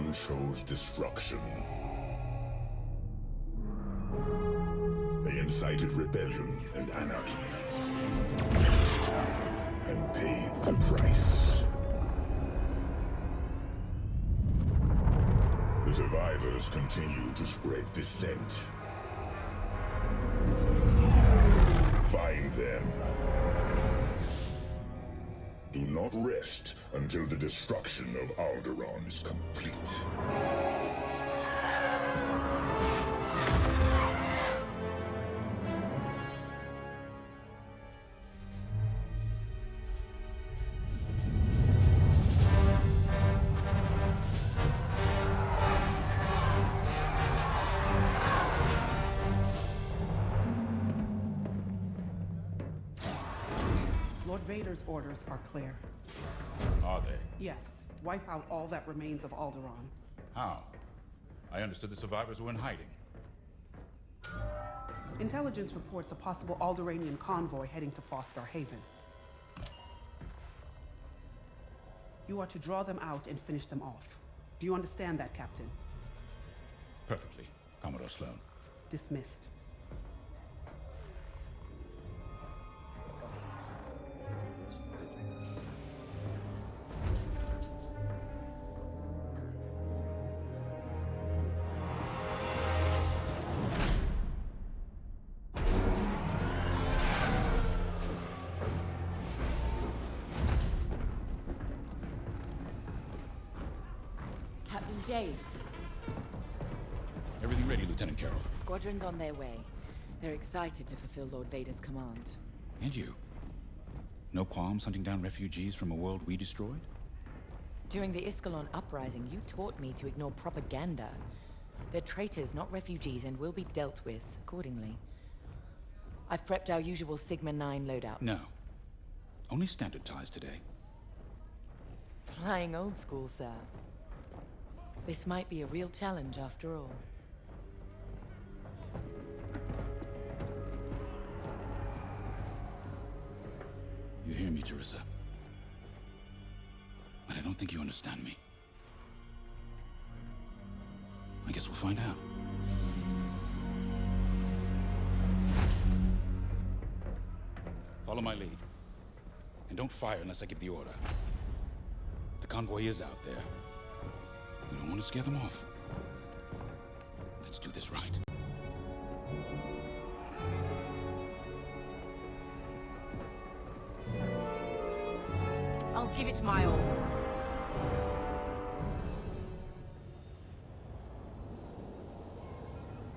Everyone chose destruction. They incited rebellion and anarchy. And paid the price. The survivors continue to spread dissent. Find them. Do not rest until the destruction of Alderaan is complete. Lord Vader's orders are clear. Are they? Yes. Wipe out all that remains of Alderaan. How? I understood the survivors were in hiding. Intelligence reports a possible Alderaanian convoy heading to Foster Haven. You are to draw them out and finish them off. Do you understand that, Captain? Perfectly, Commodore Sloan. Dismissed. Captain James. Everything ready, Lieutenant Carroll. Squadrons on their way. They're excited to fulfill Lord Vader's command. And you? No qualms hunting down refugees from a world we destroyed? During the Iskalon uprising, you taught me to ignore propaganda. They're traitors, not refugees, and will be dealt with accordingly. I've prepped our usual Sigma 9 loadout. No. Only standard ties today. Flying old school, sir. This might be a real challenge after all. You hear me, Teresa? But I don't think you understand me. I guess we'll find out. Follow my lead. And don't fire unless I give the order. The convoy is out there. We don't want to scare them off. Let's do this right. I'll give it my all.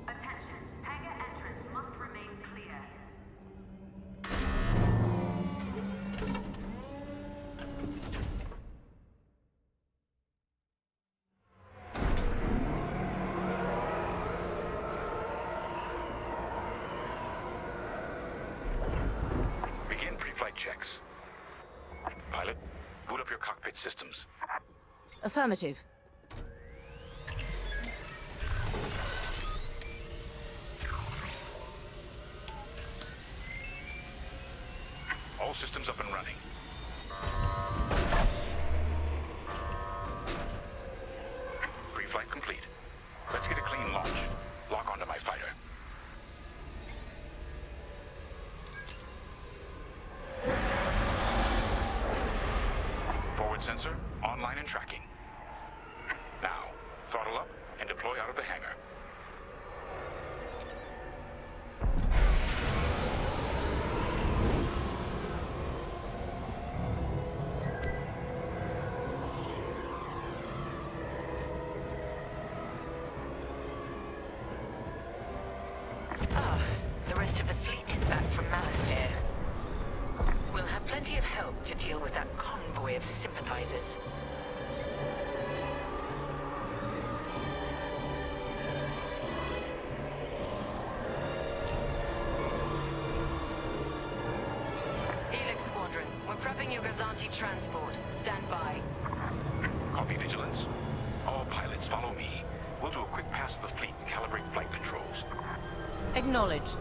Attention, hangar entrance must remain clear. Begin pre-flight checks. Pilot, boot up your cockpit systems. Affirmative. All systems up and running. Pre-flight complete. Let's get a clean launch. Lock onto my fighter. Forward sensor, online and tracking. Now, throttle up and deploy out of the hangar. The rest of the fleet is back from Malastare. We'll have plenty of help to deal with that convoy of sympathizers. Helix Squadron, we're prepping your Gazanti transport. Stand by. Copy, Vigilance. All pilots follow me. We'll do a quick pass of the fleet to calibrate flight controls. Acknowledged.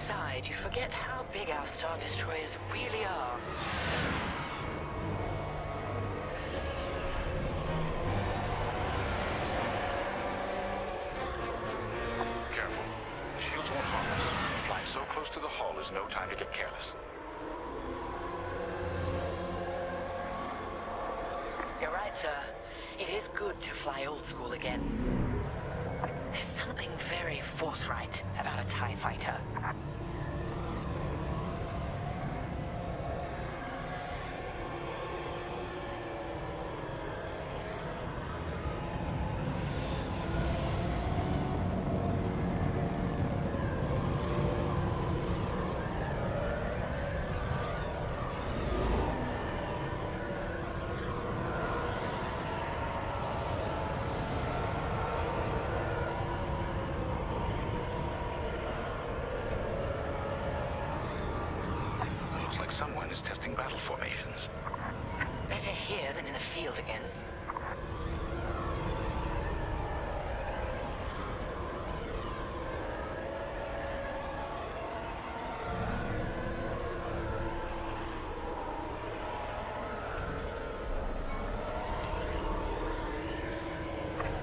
inside, you forget how big our Star Destroyers really are. Careful. The shields won't harm us. Flying so close to the hull is no time to get careless. You're right, sir. It is good to fly old school again. There's something very forthright about a TIE fighter. Like someone is testing battle formations. Better here than in the field again.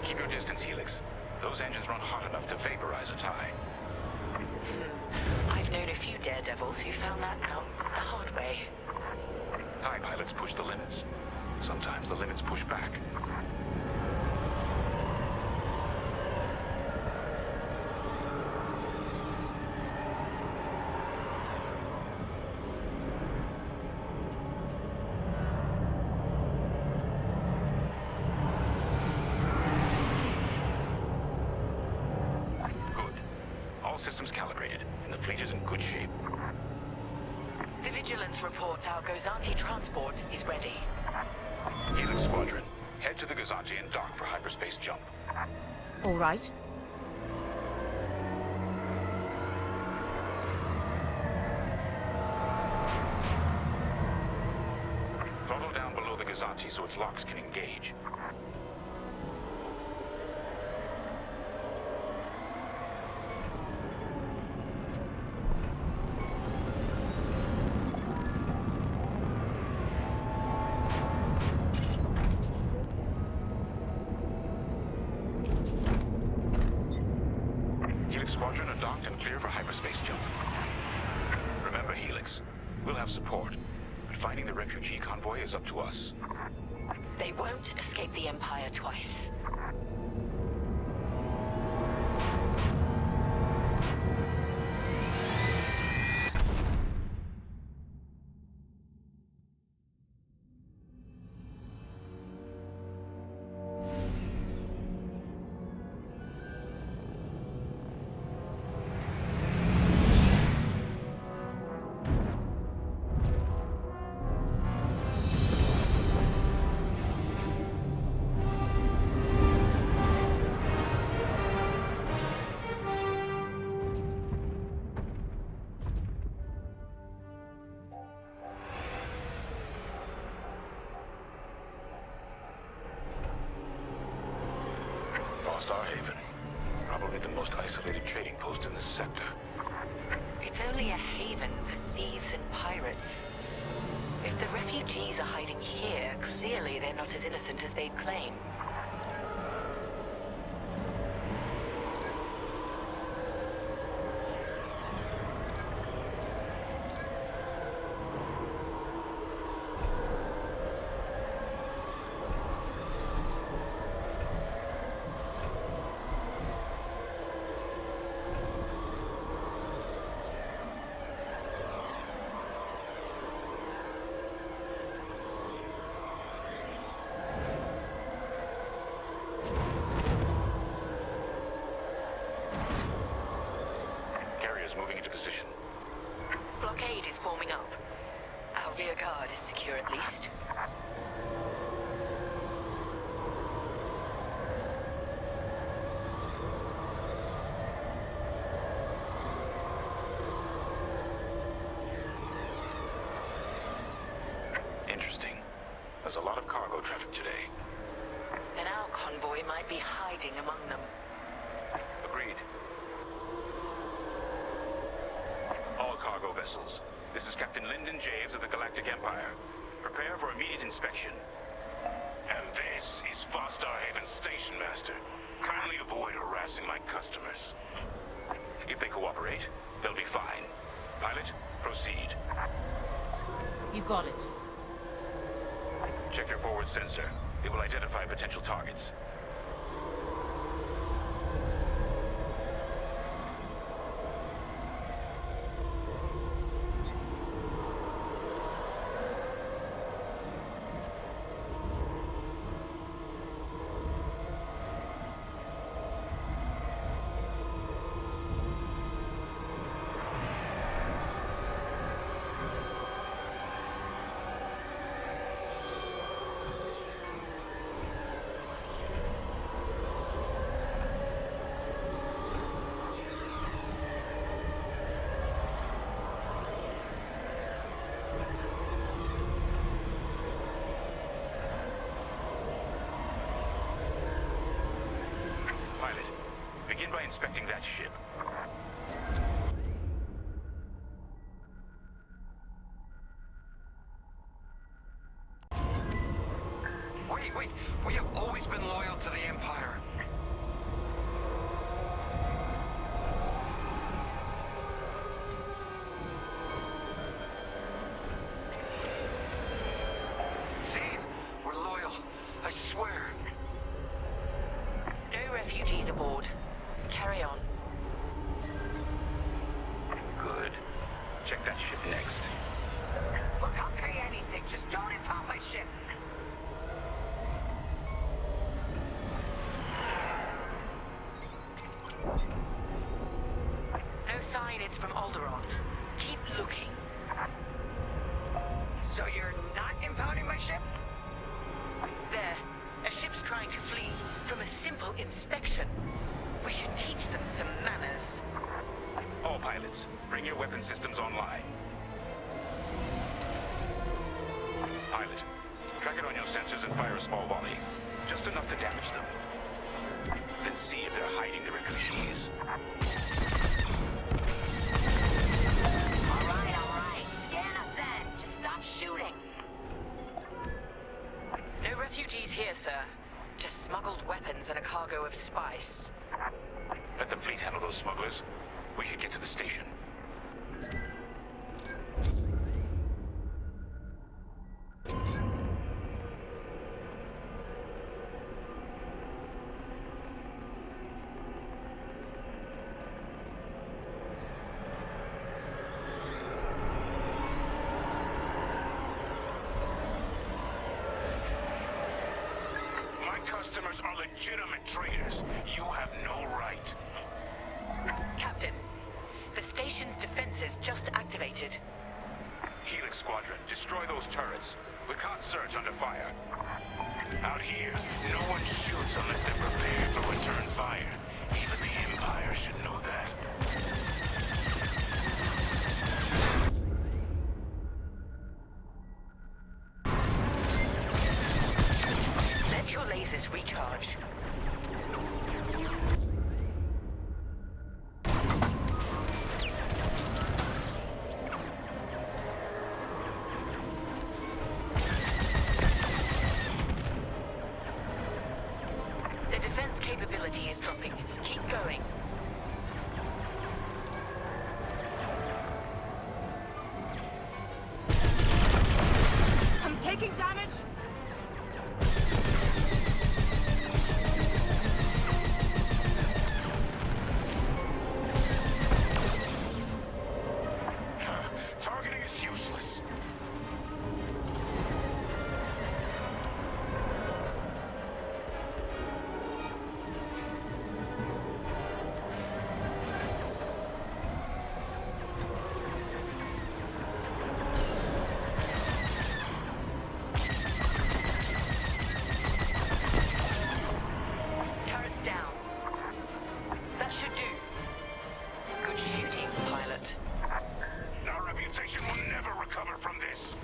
Keep your distance, Helix. Those engines run hot enough to vaporize a TIE. I've known a few daredevils who found that out the hard way. TIE pilots push the limits. Sometimes the limits push back. Good. All systems calibrated, and the fleet is in good shape. The Vigilance reports our Gozanti transport is ready. Helix Squadron, head to the Gazanti and dock for hyperspace jump. All right. Throttle down below the Gazanti so its locks can engage. Helix Squadron are docked and clear for hyperspace jump. Remember, Helix, we'll have support, but finding the refugee convoy is up to us. They won't escape the Empire twice. Starhaven. Probably the most isolated trading post in this sector. It's only a haven for thieves and pirates. If the refugees are hiding here, clearly they're not as innocent as they'd claim. Moving into position. Blockade is forming up. Our rear guard is secure at least. Interesting. There's a lot of cargo traffic today. Then our convoy might be hiding among them. Agreed. vessels. This is Captain Lyndon Javes of the Galactic Empire. Prepare for immediate inspection. And this is Vostar Haven Station Master. Kindly avoid harassing my customers. If they cooperate, they'll be fine. Pilot, proceed. You got it. Check your forward sensor. It will identify potential targets. Begin by inspecting that ship. Wait! We have always been loyal to the Empire. See? We're loyal. I swear. No refugees aboard. Carry on. Good. Check that ship next. Look, I'll pay anything. Just don't impound my ship. No sign it's from Alderaan. Keep looking. So you're not impounding my ship? There. A ship's trying to flee from a simple inspection. We should teach them some manners. All pilots, bring your weapon systems online. Pilot, track it on your sensors and fire a small volley. Just enough to damage them. Then see if they're hiding the refugees. All right. Scan us then. Just stop shooting. No refugees here, sir. Just smuggled weapons and a cargo of spice. Let the fleet handle those smugglers. We should get to the station. My customers are legitimate traders. You have no right. Captain, the station's defenses just activated. Helix Squadron, destroy those turrets. We can't search under fire. Out here, no one shoots unless they're prepared for return fire. Even the Empire should know that. Let your lasers recharge. The defense capability is dropping. Keep going. I'm taking damage! Targeting is useless. Turrets down. That should do. Good shooting, pilot. Our reputation will never recover from this.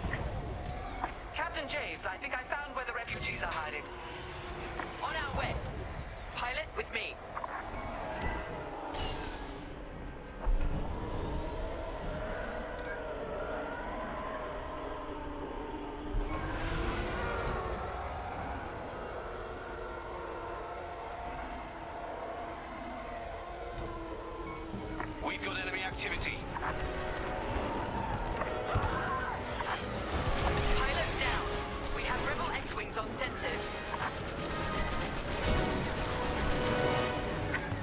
Captain Javes, I think I found where the refugees are hiding. On our way. Pilot with me. activity. Pilots down. We have rebel X-Wings on sensors.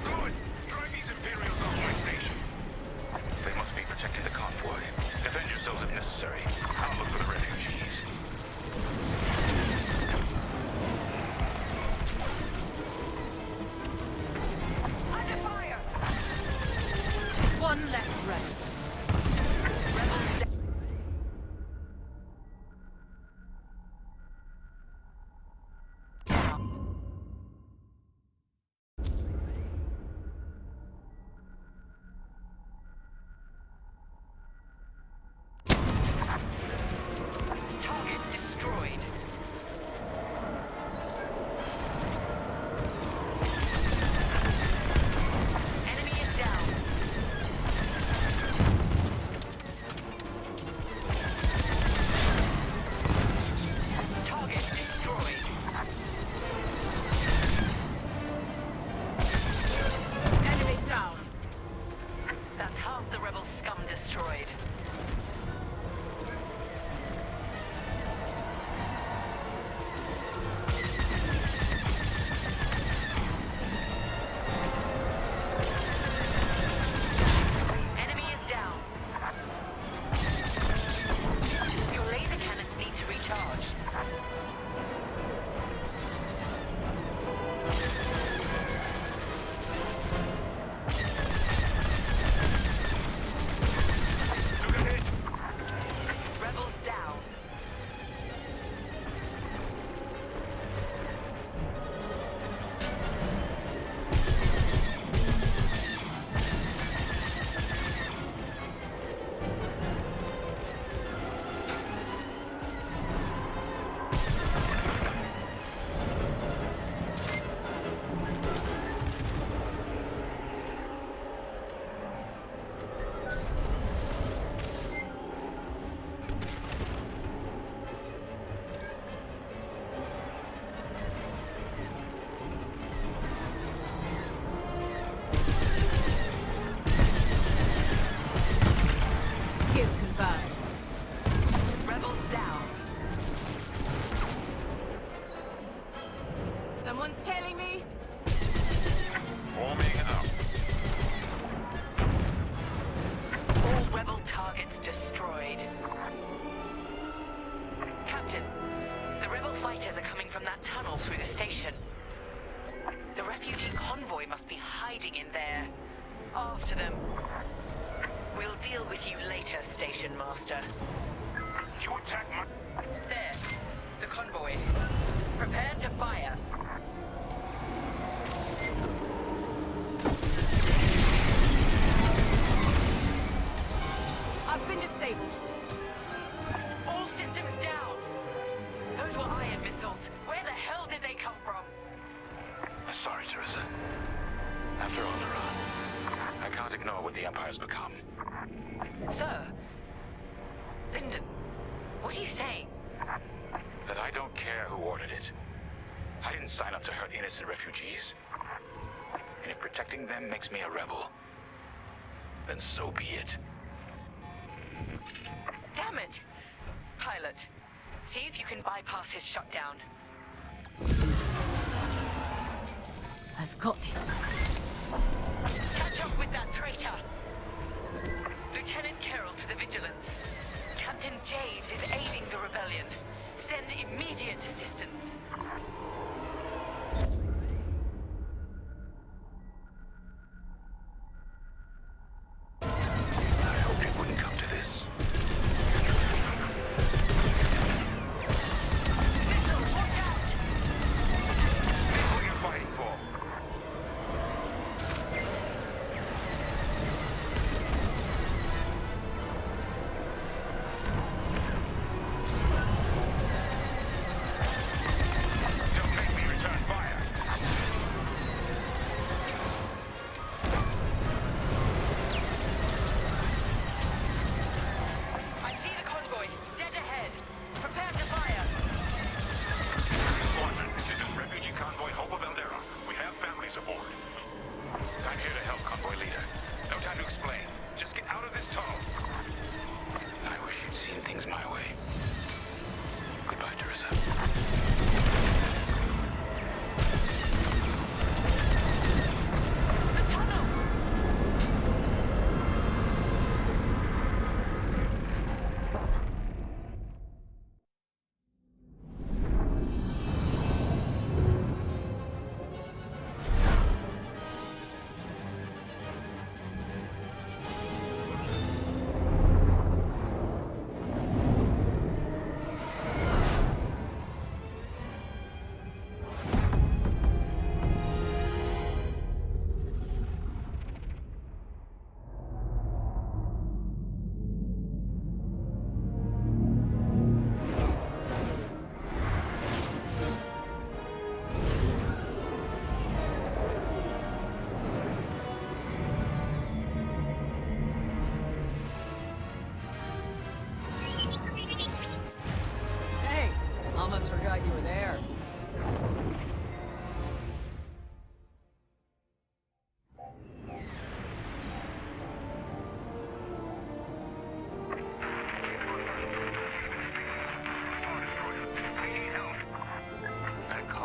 Good! Drive these Imperials off my station. They must be protecting the convoy. Defend yourselves if necessary. I'll look for the refugees. Under fire! One less rebel. Rebel Target destroyed. Enemy is down. Target destroyed. Enemy down. That's half the rebel scum destroyed. Enemy is down. Your laser cannons need to recharge. Took a hit! Rebel down. Kill confirmed. Rebel down. Someone's tailing me. Forming up. All rebel targets destroyed. Captain, the rebel fighters are coming from that tunnel through the station. The refugee convoy must be hiding in there. After them. We'll deal with you later, Station Master. You attack my... There, the convoy. Prepare to fire. I've been disabled. All systems down. Those were iron missiles. Where the hell did they come from? Sorry, Teresa. After Alderaan, I can't ignore what the Empire's become. Sir. Lyndon, what are you saying? That I don't care who ordered it. I didn't sign up to hurt innocent refugees. And if protecting them makes me a rebel, then so be it. Damn it! Pilot, see if you can bypass his shutdown. I've got this. Catch up with that traitor! Lieutenant Carroll to the Vigilance. Captain Javes is aiding the rebellion. Send immediate assistance. I hoped it wouldn't come to this. Missiles, watch out! Think what you're fighting for.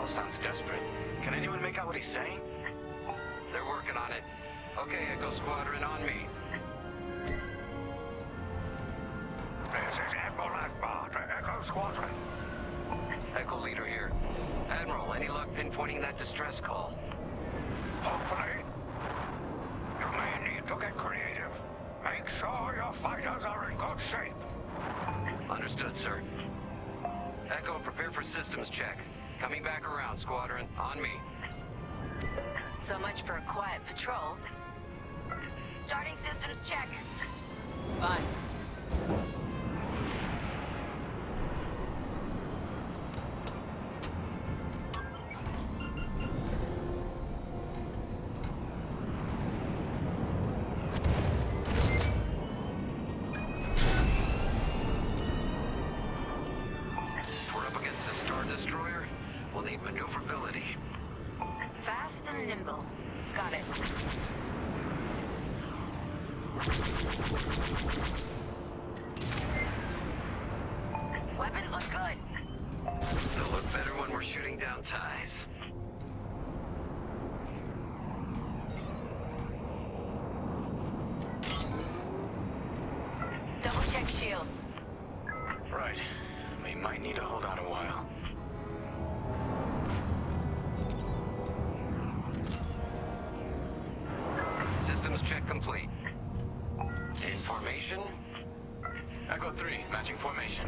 sounds desperate. Can anyone make out what he's saying? They're working on it. Okay, Echo Squadron, on me. This is Admiral Akbar to Echo Squadron. Echo Leader here. Admiral, any luck pinpointing that distress call? Hopefully. You may need to get creative. Make sure your fighters are in good shape. Understood, sir. Echo, prepare for systems check. Coming back around, Squadron. On me. So much for a quiet patrol. Starting systems check. Fine. If we're up against a Star Destroyer, we'll need maneuverability. Fast and nimble. Got it. Weapons look good. They'll look better when we're shooting down ties. Double check shields. Right. We might need to hold out a while. Systems check complete. In formation? Echo 3, matching formation.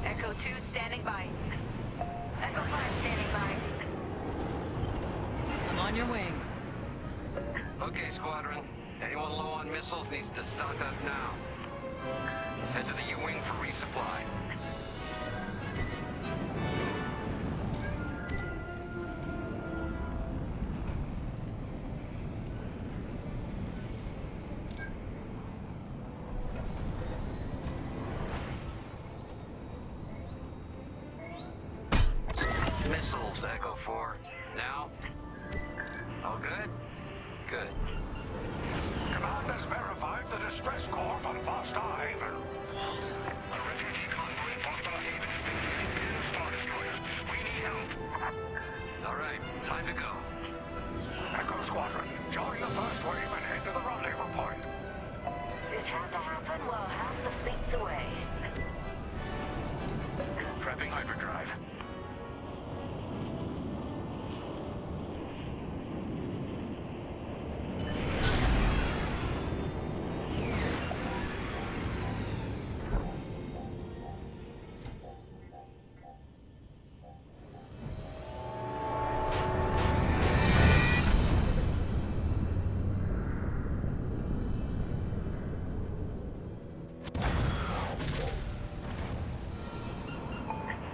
Echo 2 standing by. Echo 5 standing by. I'm on your wing. Okay, Squadron. Anyone low on missiles needs to stock up now. Head to the U-Wing for resupply. Missiles, Echo 4. Now? All good? Good. Command has verified the distress call from Foster Haven. A refugee convoy, Foster Haven. Star Destroyer. We need help. All right, time to go. Echo Squadron, join the first wave and head to the rendezvous point. This had to happen while half the fleet's away. Prepping hyperdrive.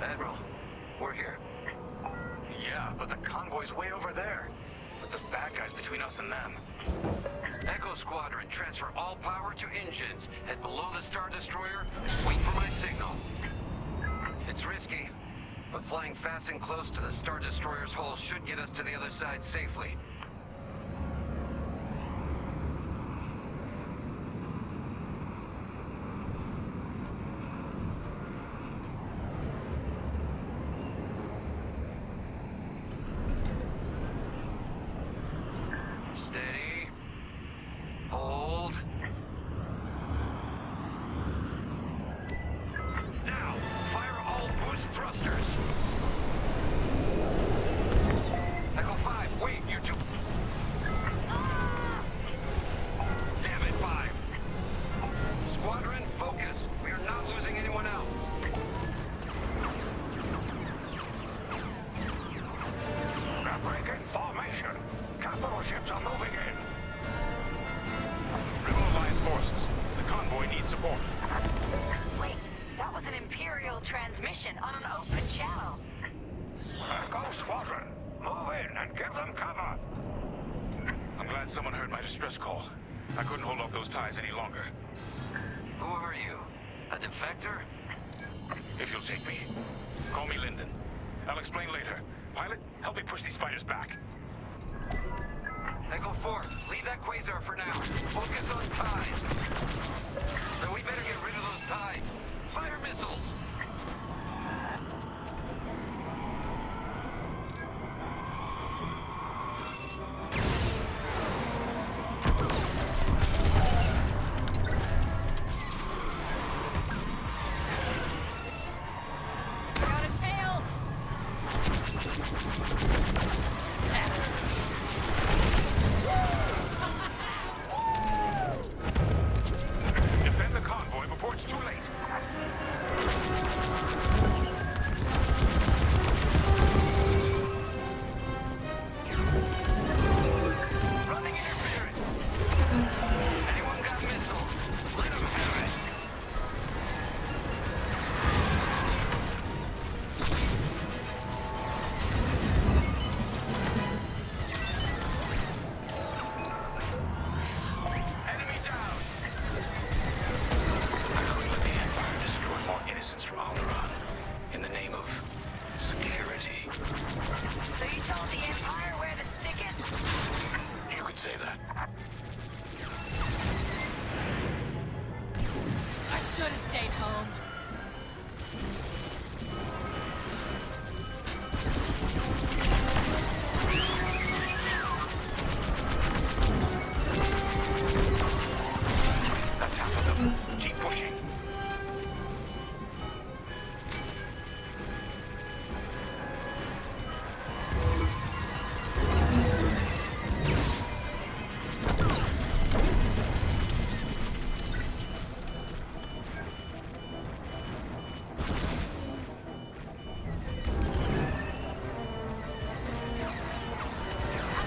Admiral, we're here. Yeah, but the convoy's way over there. Put the bad guys between us and them. Echo Squadron, transfer all power to engines. Head below the Star Destroyer. Wait for my signal. It's risky, but flying fast and close to the Star Destroyer's hull should get us to the other side safely. Steady. Hold. Now, fire all boost thrusters. Echo 5, wait, you're too... Damn it, 5. Squadron, focus. We are not losing anyone else. They're breaking formation. Capital ships are moving in. Rebel Alliance forces. The convoy needs support. Wait, that was an Imperial transmission on an open channel. Echo Squadron, move in and give them cover. I'm glad someone heard my distress call. I couldn't hold off those ties any longer. Who are you? A defector? If you'll take me. Call me Lyndon. I'll explain later. Pilot, help me push these fighters back. Echo 4, leave that quasar for now. Focus on ties. Then we better get rid of those ties. Fire missiles. I should have stayed home. That's half of them. Keep pushing.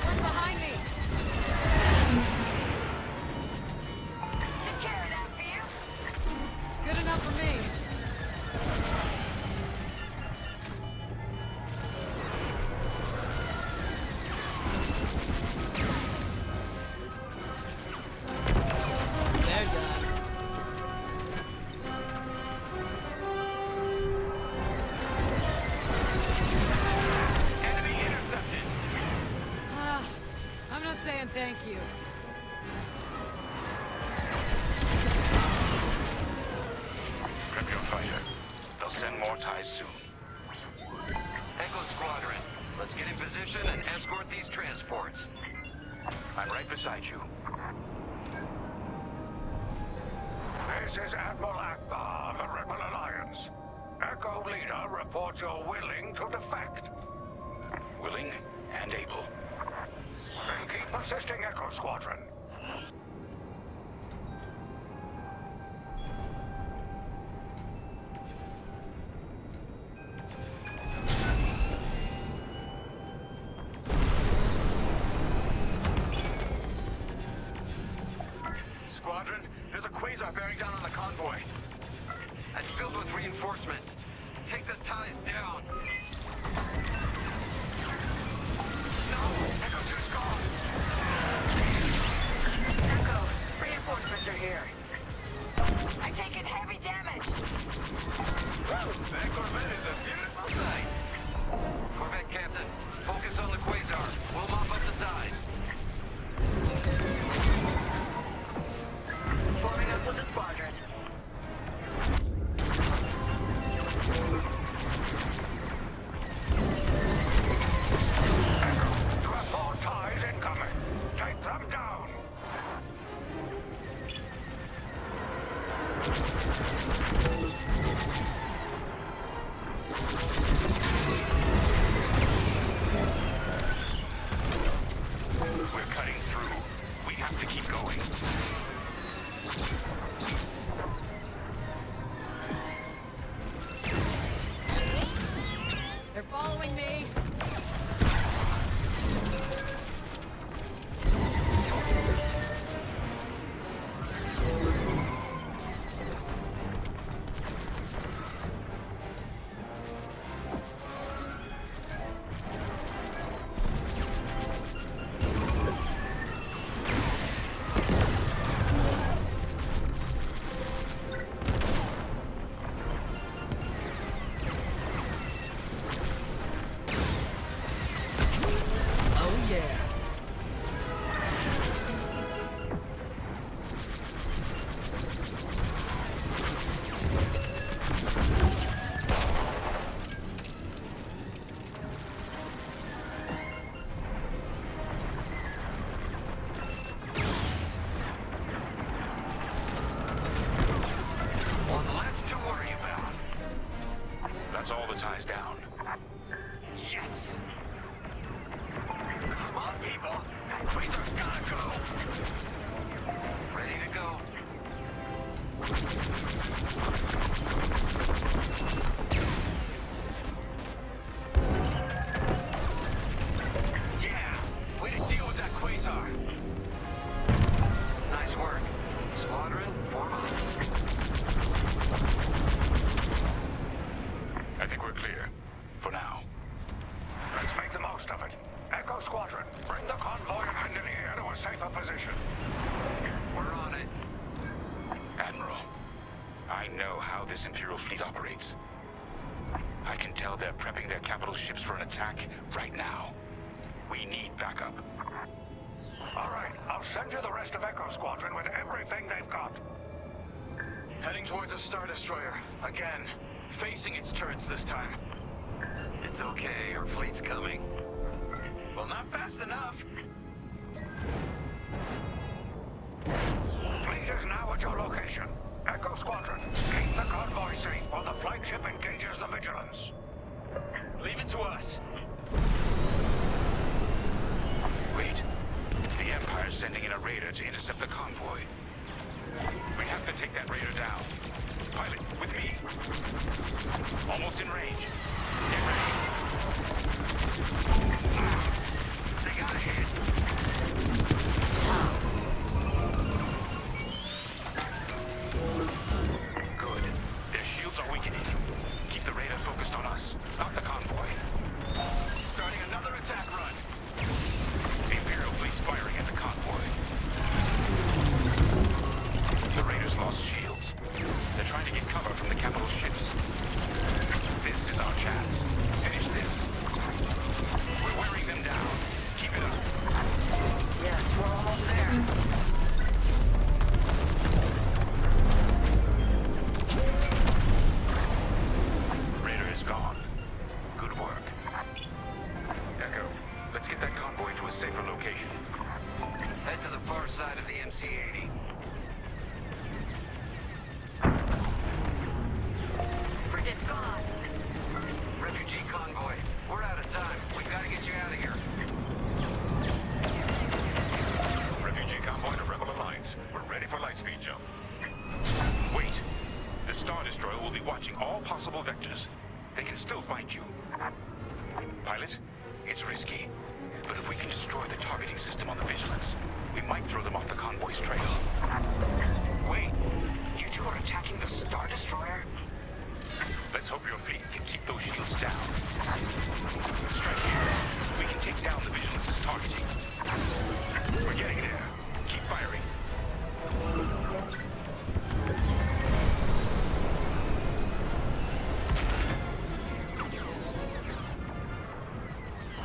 One behind me. Take care of that for you. Good enough for me. They're done. Enemy intercepted. I'm not saying thank you. Prep your fighter. They'll send more ties soon. Echo Squadron, let's get in position and escort these transports. I'm right beside you. This is Admiral Akbar of the Rebel Alliance. Echo Leader reports you're willing to defect. Willing and able. Then keep assisting Echo Squadron. Squadron, there's a quasar bearing down on the convoy. And filled with reinforcements. Take the ties down. No! Echo 2's gone! Echo, reinforcements are here. I'm taking heavy damage. That Corvette is a beautiful sight. Corvette Captain, focus on the quasar. We'll mop up the ties. Forming up with the squadron. You have more ties incoming. Take them down! We're cutting through. We have to keep going. They're following me. One less to worry about. That's all the ties down. Yes! Come on, people! That quasar's gotta go! Ready to go. Yeah! Way to deal with that quasar! Nice work. Squadron, form up. I think we're clear. For now. Let's make the most of it. Echo Squadron, bring the convoy and engineer to a safer position. We're on it. Admiral, I know how this Imperial fleet operates. I can tell they're prepping their capital ships for an attack right now. We need backup. All right, I'll send you the rest of Echo Squadron with everything they've got. Heading towards a Star Destroyer. Again. Facing its turrets this time. It's okay, our fleet's coming. Well, not fast enough. Fleet is now at your location. Echo Squadron, keep the convoy safe while the flagship engages the Vigilance. Leave it to us. Wait. The Empire's sending in a raider to intercept the convoy. We have to take that raider down. Pilot, with me. Almost in range. Get ready. They got a hit. Good. Their shields are weakening. Keep the radar focused on us, not the convoy. Starting another attack run. The Imperial fleet's firing at the convoy. The raiders lost shields. They're trying to get cover from the capital ships. This is our chance. Finish this. We're wearing them down. Keep it up. Yes, we're almost there. Raider is gone. Good work. Echo, let's get that convoy to a safer location. Head to the far side of the MC-80. Frigate's gone. Refugee convoy. We're out of time. We've got to get you out of here. Refugee convoy to Rebel Alliance. We're ready for lightspeed jump. Wait. The Star Destroyer will be watching all possible vectors. They can still find you. Pilot, it's risky. But if we can destroy the targeting system on the Vigilance, we might throw them off the convoy's trail. Wait. You two are attacking the Star Destroyer? Let's hope your fleet can keep those shields down. Strike here. We can take down the Vigilance's targeting. We're getting there. Keep firing.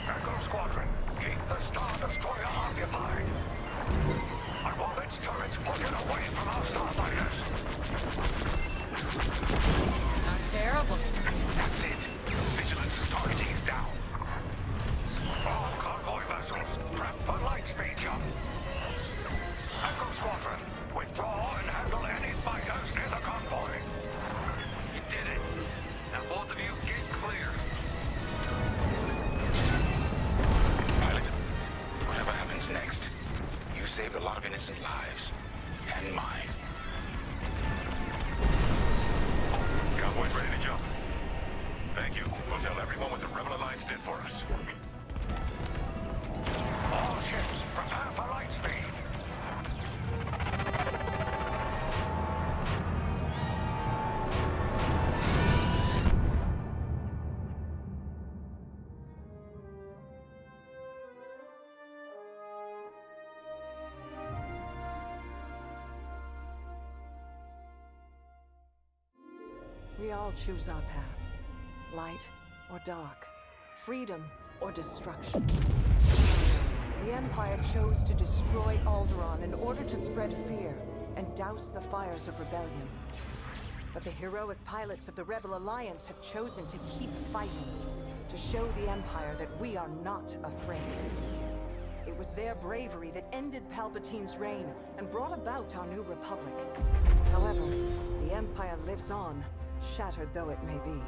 Echo Squadron, keep the Star Destroyer occupied. I want its turrets pointed away from our starfighters. Not terrible. That's it. Vigilance's targeting is down. All convoy vessels, prep for lightspeed jump. Echo Squadron, withdraw and handle any fighters near the convoy. You did it. Now both of you, get clear. Pilot, whatever happens next, you saved a lot of innocent lives. And mine. Convoy's ready to jump. Thank you. We'll tell everyone what the Rebel Alliance did for us. All ships, prepare for lightspeed. We all choose our path. Light or dark. Freedom or destruction. The Empire chose to destroy Alderaan in order to spread fear and douse the fires of rebellion. But the heroic pilots of the Rebel Alliance have chosen to keep fighting, to show the Empire that we are not afraid. It was their bravery that ended Palpatine's reign and brought about our new Republic. However, the Empire lives on, shattered though it may be.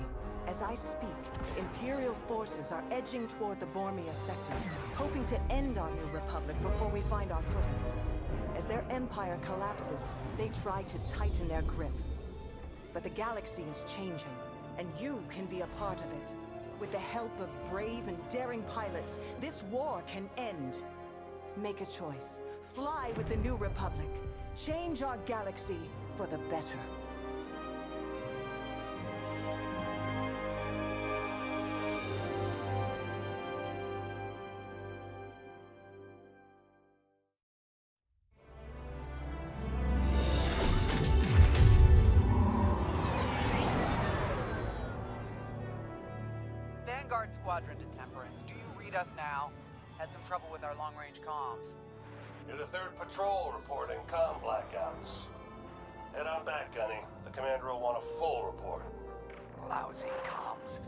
As I speak, Imperial forces are edging toward the Bormia sector, hoping to end our new Republic before we find our footing. As their empire collapses, they try to tighten their grip. But the galaxy is changing, and you can be a part of it. With the help of brave and daring pilots, this war can end. Make a choice. Fly with the new Republic. Change our galaxy for the better. Vanguard Squadron to Temperance. Do you read us now? Had some trouble with our long-range comms. You're the 3rd patrol reporting comm blackouts. Head on back, Gunny. The commander will want a full report. Lousy comms.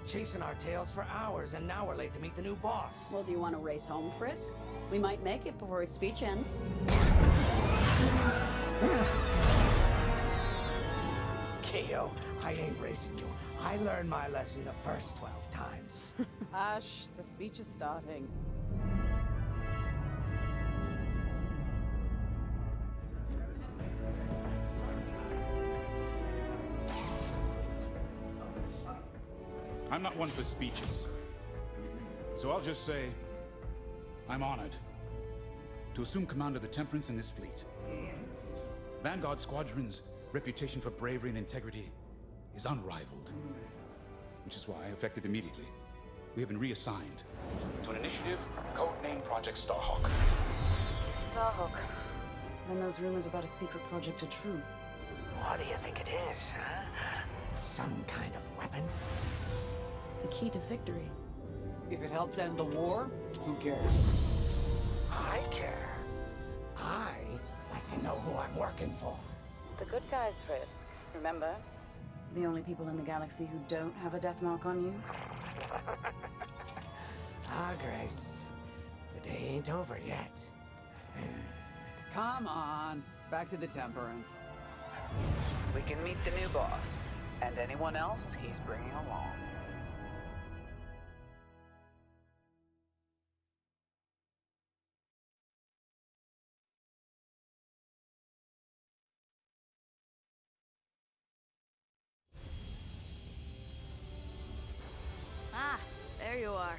Chasing our tails for hours, and now we're late to meet the new boss. Well, do you want to race home, Frisk? We might make it before his speech ends. Keo, I ain't racing you. I learned my lesson the first 12 times. Hush, the speech is starting. I'm not one for speeches. So I'll just say, I'm honored to assume command of the Temperance in this fleet. Vanguard Squadron's reputation for bravery and integrity is unrivaled, which is why, effective immediately, we have been reassigned to an initiative codenamed Project Starhawk. Starhawk. Then those rumors about a secret project are true. What do you think it is, huh? Some kind of weapon? The key to victory. If it helps end the war, who cares? I care. I like to know who I'm working for. The good guys, Frisk. Remember? The only people in the galaxy who don't have a death mark on you? Ah, Grace. The day ain't over yet. Come on, back to the Temperance. We can meet the new boss, and anyone else he's bringing along. Ah, there you are.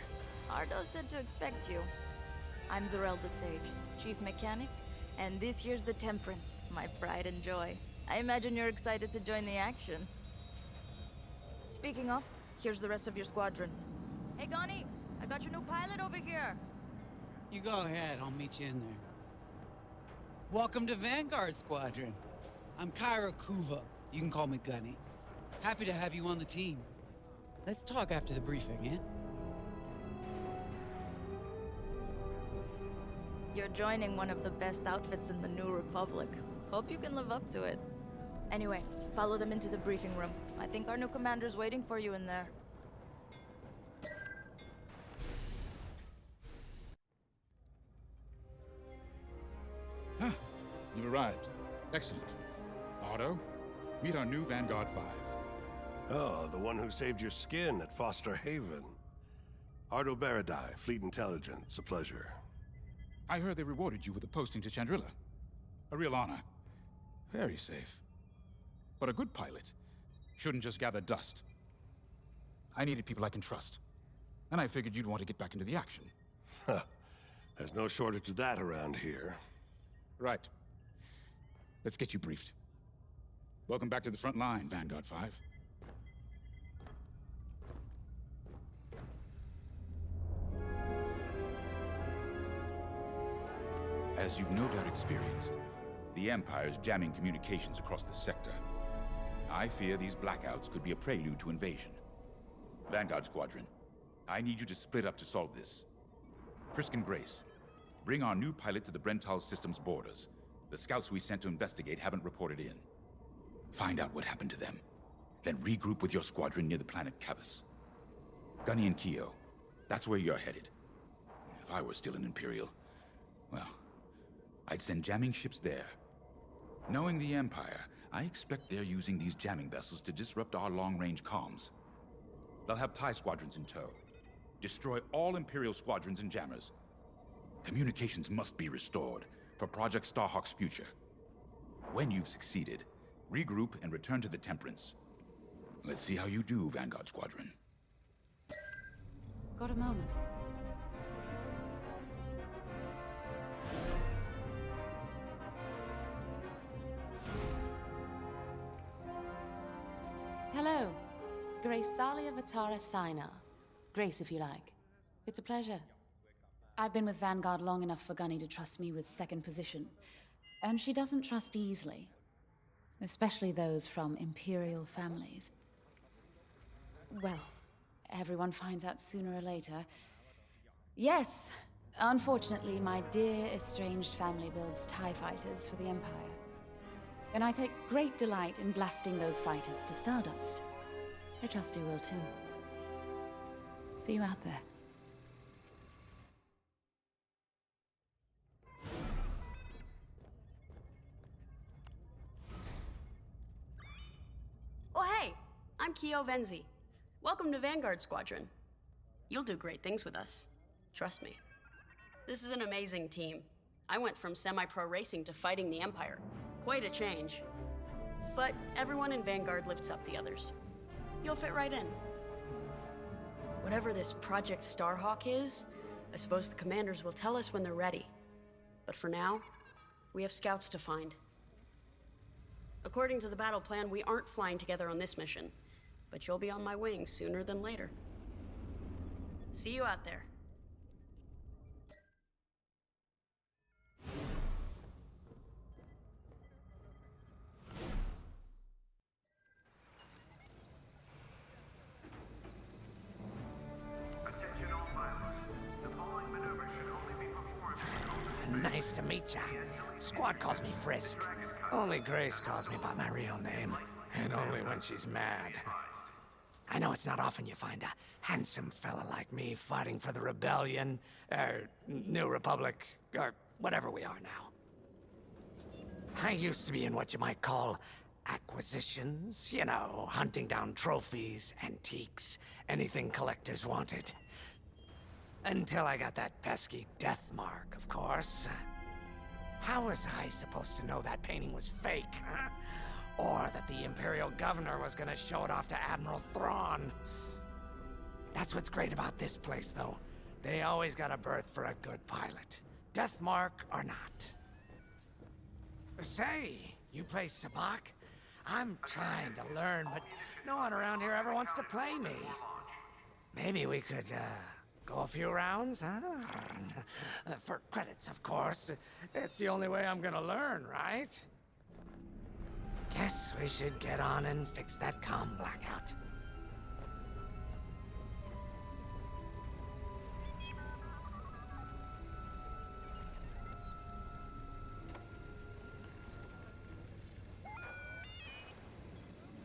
Ardo said to expect you. I'm Zorelda Sage, Chief Mechanic, and this here's the Temperance, my pride and joy. I imagine you're excited to join the action. Speaking of, here's the rest of your squadron. Hey, Gani, I got your new pilot over here. You go ahead, I'll meet you in there. Welcome to Vanguard Squadron. I'm Kyra Kuva. You can call me Gunny. Happy to have you on the team. Let's talk after the briefing, eh? You're joining one of the best outfits in the New Republic. Hope you can live up to it. Anyway, follow them into the briefing room. I think our new commander's waiting for you in there. Ah, you've arrived. Excellent. Otto, meet our new Vanguard 5. Oh, the one who saved your skin at Foster Haven. Ardo Baradai, Fleet Intelligence. A pleasure. I heard they rewarded you with a posting to Chandrila. A real honor. Very safe. But a good pilot shouldn't just gather dust. I needed people I can trust. And I figured you'd want to get back into the action. Huh. There's no shortage of that around here. Right. Let's get you briefed. Welcome back to the front line, Vanguard 5. As you've no doubt experienced, the Empire's jamming communications across the sector. I fear these blackouts could be a prelude to invasion. Vanguard Squadron, I need you to split up to solve this. Frisk and Grace, bring our new pilot to the Brental system's borders. The scouts we sent to investigate haven't reported in. Find out what happened to them. Then regroup with your squadron near the planet Cavus. Gunny and Keo, that's where you're headed. If I were still an Imperial, well, I'd send jamming ships there. Knowing the Empire, I expect they're using these jamming vessels to disrupt our long-range comms. They'll have TIE squadrons in tow. Destroy all Imperial squadrons and jammers. Communications must be restored for Project Starhawk's future. When you've succeeded, regroup and return to the Temperance. Let's see how you do, Vanguard Squadron. Got a moment. Hello. Grace Salia Vatara Sina. Grace, if you like. It's a pleasure. I've been with Vanguard long enough for Gunny to trust me with second position. And she doesn't trust easily. Especially those from Imperial families. Well, everyone finds out sooner or later. Yes, Unfortunately, my dear estranged family builds TIE fighters for the Empire. And I take great delight in blasting those fighters to stardust. I trust you will too. See you out there. Oh hey, I'm Keo Venzi. Welcome to Vanguard Squadron. You'll do great things with us. Trust me. This is an amazing team. I went from semi-pro racing to fighting the Empire. Quite a change. But everyone in Vanguard lifts up the others. You'll fit right in. Whatever this Project Starhawk is, I suppose the commanders will tell us when they're ready. But for now, we have scouts to find. According to the battle plan, we aren't flying together on this mission, but you'll be on my wing sooner than later. See you out there. Nice to meet ya. Squad calls me Frisk. Only Grace calls me by my real name, and only when she's mad. I know it's not often you find a handsome fella like me fighting for the Rebellion, New Republic, or whatever we are now. I used to be in what you might call acquisitions, you know, hunting down trophies, antiques, anything collectors wanted. Until I got that pesky death mark, of course. How was I supposed to know that painting was fake, huh? Or that the Imperial Governor was gonna show it off to Admiral Thrawn? That's what's great about this place, though. They always got a berth for a good pilot. Death mark or not. Say, you play Sabak? I'm trying to learn, but no one around here ever wants to play me. Maybe we could, go a few rounds, huh? For credits, of course. It's the only way I'm gonna learn, right? Guess we should get on and fix that comm blackout.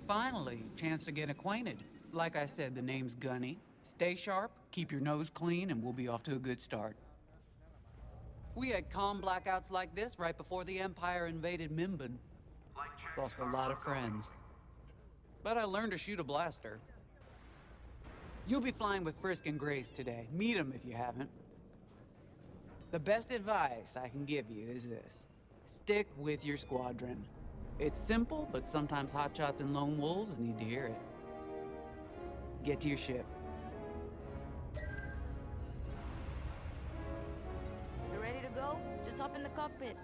Finally, chance to get acquainted. Like I said, the name's Gunny. Stay sharp, keep your nose clean, and we'll be off to a good start. We had comm blackouts like this right before the Empire invaded Mimban. Lost a lot of friends. But I learned to shoot a blaster. You'll be flying with Frisk and Grace today. Meet them if you haven't. The best advice I can give you is this. Stick with your squadron. It's simple, but sometimes hotshots and lone wolves need to hear it. Get to your ship. You ready to go? Just hop in the cockpit.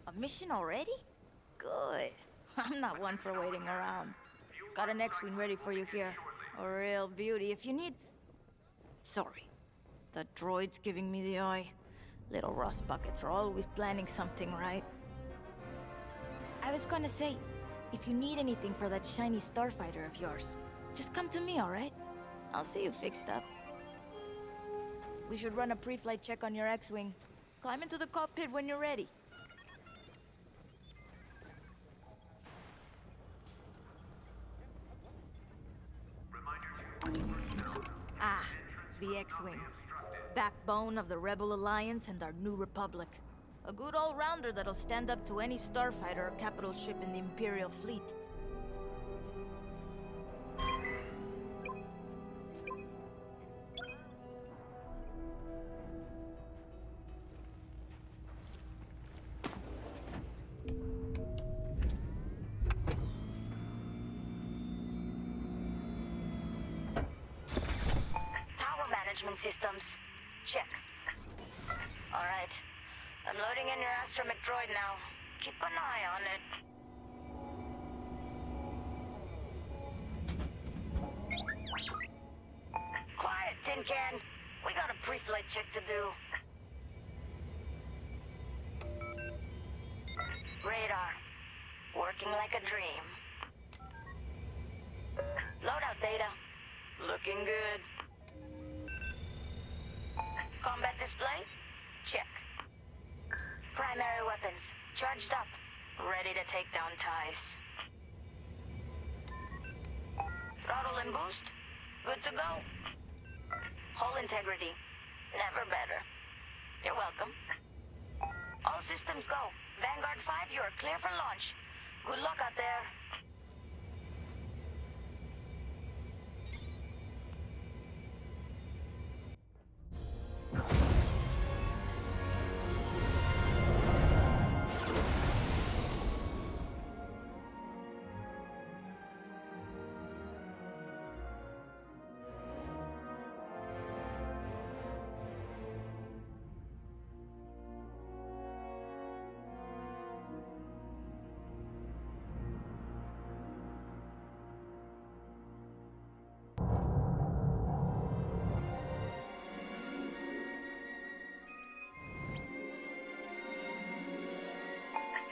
A mission already? Good. I'm not one for waiting around. Got an X-Wing ready for you here. A real beauty. If you need... Sorry. The droid's giving me the eye. Little rust buckets are always planning something, right? I was gonna say, if you need anything for that shiny starfighter of yours, just come to me, alright? I'll see you fixed up. We should run a pre-flight check on your X-Wing. Climb into the cockpit when you're ready. Ah, the X-Wing. Backbone of the Rebel Alliance and our new Republic. A good all-rounder that'll stand up to any starfighter or capital ship in the Imperial fleet. Power management systems. Check. All right. I'm loading in your astromech droid now. Keep an eye on it. Quiet, Tin Can. We got a pre-flight check to do. Radar. Working like a dream. Loadout data. Looking good. Combat display? Check. Primary weapons, charged up, ready to take down ties. Throttle and boost, good to go. Hull integrity, never better. You're welcome. All systems go. Vanguard 5, you are clear for launch. Good luck out there.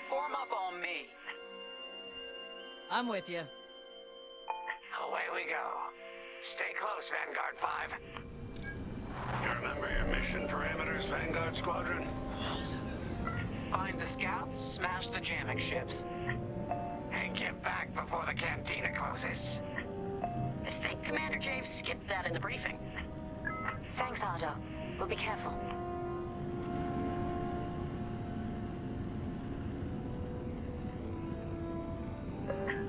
Form up on me. I'm with you. Away we go. Stay close, Vanguard 5. You remember your mission parameters, Vanguard Squadron? Find the scouts, smash the jamming ships. And get back before the cantina closes. I think Commander Javes skipped that in the briefing. Thanks, Ardo. We'll be careful.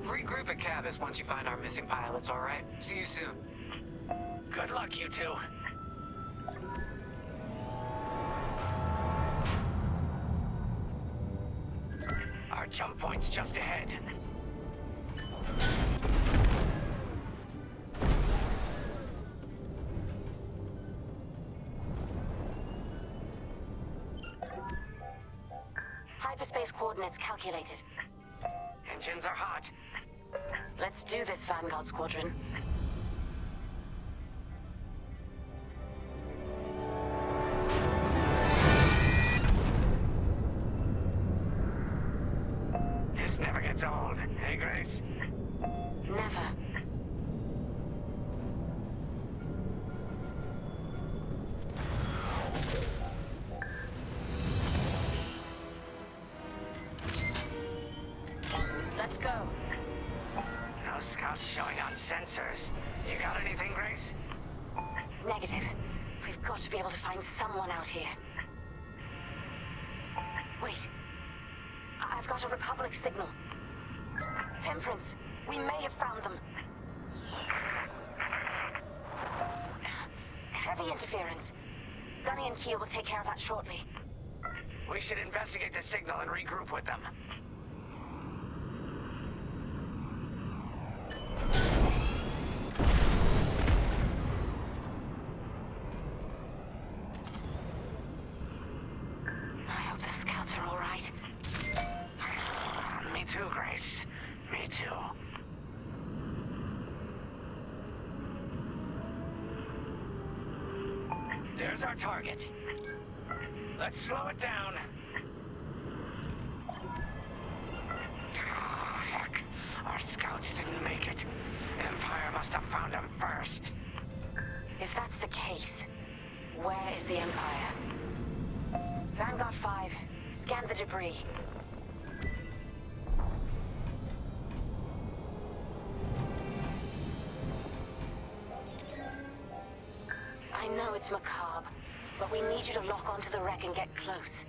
Regroup at Cabas once you find our missing pilots, all right? See you soon. Good luck, you two. Our jump point's just ahead. Hyperspace coordinates calculated. Engines are hot. Let's do this, Vanguard Squadron. This never gets old, hey, Grace? Never. Let's go. No scouts showing on sensors. You got anything, Grace? Negative. We've got to be able to find someone out here. Wait. I've got a Republic signal. Temperance. We may have found them. Heavy interference. Gunny and Keel will take care of that shortly. We should investigate the signal and regroup with them. I hope the scouts are all right. Me too, Grace. Me too. There's our target. Let's slow it down. Ah, heck. Our scouts didn't make it. Empire must have found them first. If that's the case, where is the Empire? Vanguard 5, scan the debris. I know it's macabre, but we need you to lock onto the wreck and get close.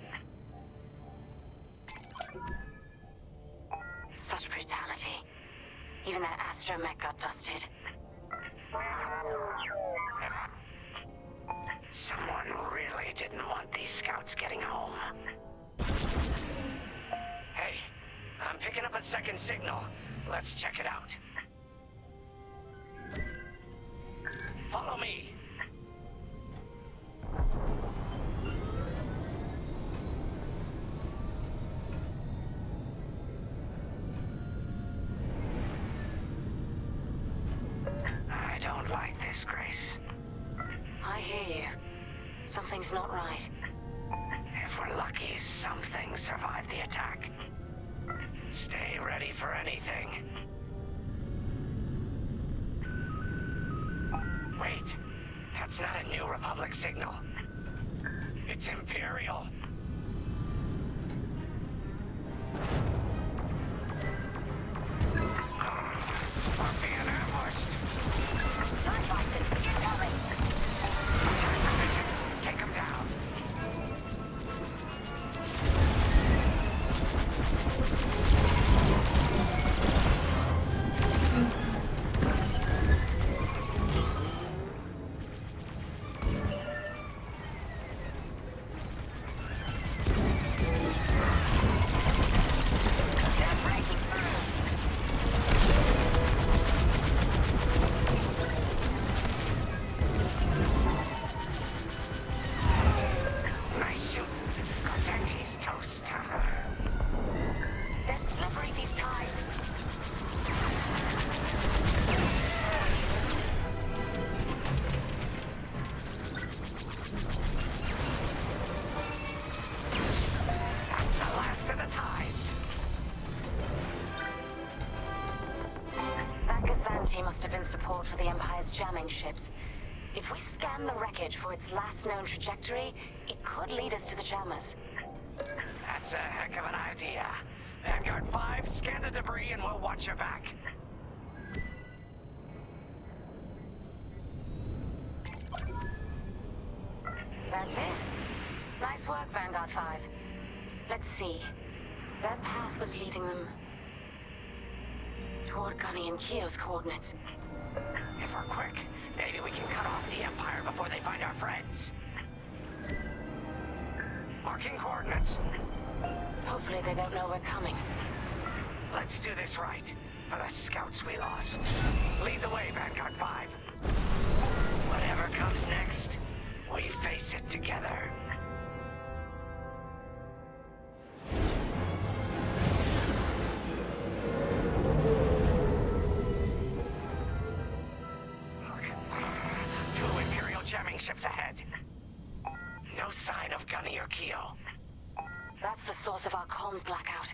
Such brutality. Even that astromech got dusted. Someone really didn't want these scouts getting home. Hey, I'm picking up a second signal. Let's check it out. Follow me. I don't like this, Grace. I hear you. Something's not right. If we're lucky, something survived the attack. Stay ready for anything. Wait, that's not a New Republic signal. It's Imperial. We're being ambushed. Starfighters, incoming! Attack positions. Take them down. Must have been support for the Empire's jamming ships. If we scan the wreckage for its last known trajectory, it could lead us to the jammers. That's a heck of an idea. Vanguard 5, scan the debris and we'll watch your back. That's it. Nice work, Vanguard 5. Let's see. Their path was leading them toward Gunny and Keo's coordinates. If we're quick, maybe we can cut off the Empire before they find our friends. Marking coordinates. Hopefully they don't know we're coming. Let's do this right, for the scouts we lost. Lead the way, Vanguard 5. Whatever comes next, we face it together. Ships ahead. No sign of Gunny or Keo. That's the source of our comms blackout.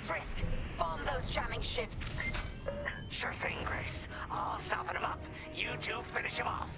Frisk, bomb those jamming ships. Sure thing, Grace. I'll soften them up. You two finish them off.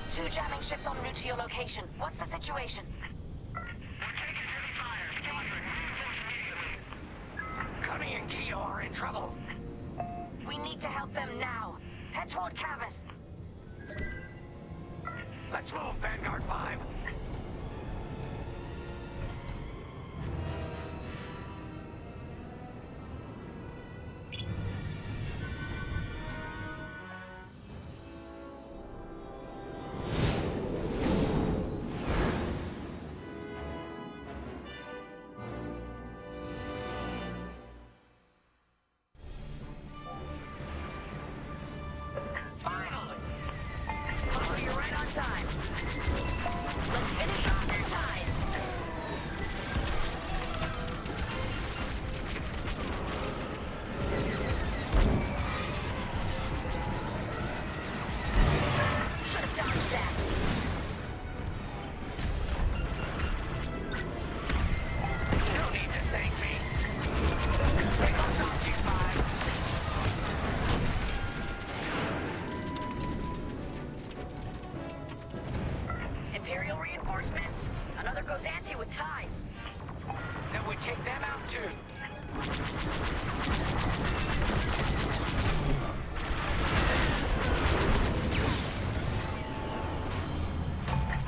Two jamming ships en route to your location. What's the situation? We're trouble. We need to help them now. Head toward Cavus. Let's move, Vanguard 5. Finally! Oh, you're right on time. Let's finish off their ties. Should have dodged that. No need to thank me. Bring on Nazi 5. Imperial reinforcements. Another Gozanti with ties. Then we take them out too.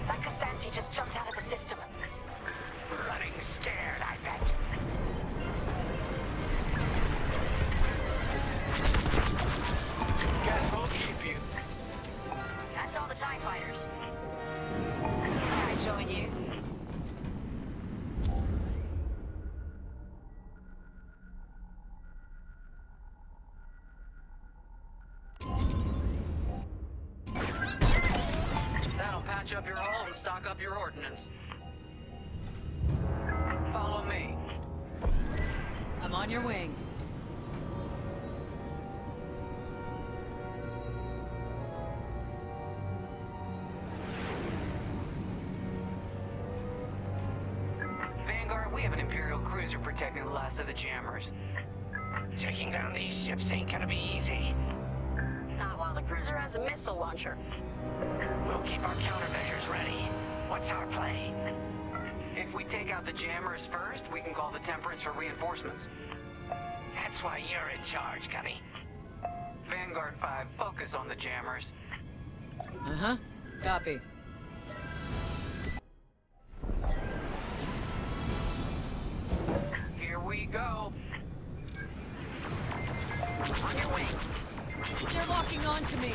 That Gozanti just jumped out of the system. Running scared, I bet. Guess we'll keep you. That's all the TIE fighters. I join you. That'll patch up your hull and stock up your ordnance. Follow me. I'm on your wing. Vanguard, we have an Imperial cruiser protecting the last of the jammers. Taking down these ships ain't gonna be easy. Not while the cruiser has a missile launcher. We'll keep our countermeasures ready. What's our play? If we take out the jammers first, we can call the Temperance for reinforcements. That's why you're in charge, Gunny. Vanguard 5, focus on the jammers. Uh-huh. Copy. Here we go. On your wing. They're locking on to me.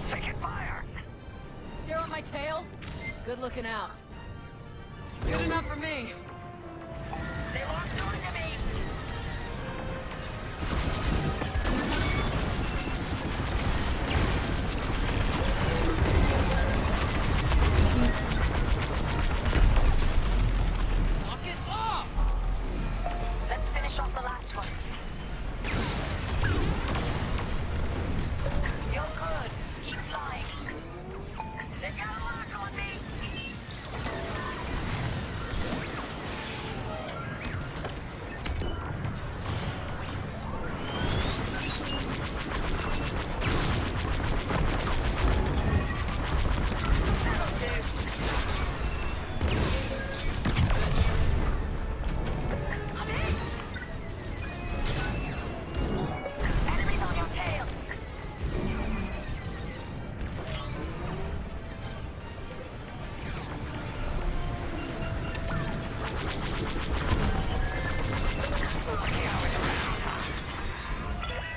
Taking fire! They're on my tail. Good looking out. Good enough for me. They locked onto me. Knock it off! Let's finish off the last one. You're good. Keep flying. They've got a lock on me. That'll do. I'm in. Enemies on your tail.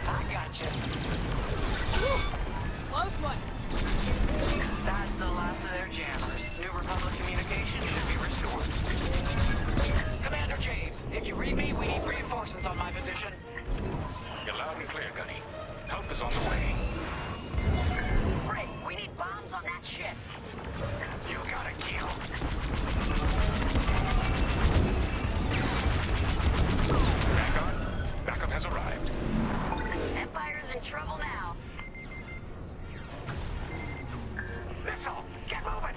I got you. Close one. That's the last of their jammers. New Republic communication should be restored. Commander James, if you read me, we need reinforcements on my position. You're loud and clear, Gunny. Help is on the way. Frisk, we need bombs on that ship. You gotta kill. Vanguard, backup has arrived. Empire's in trouble now. Missile, get moving!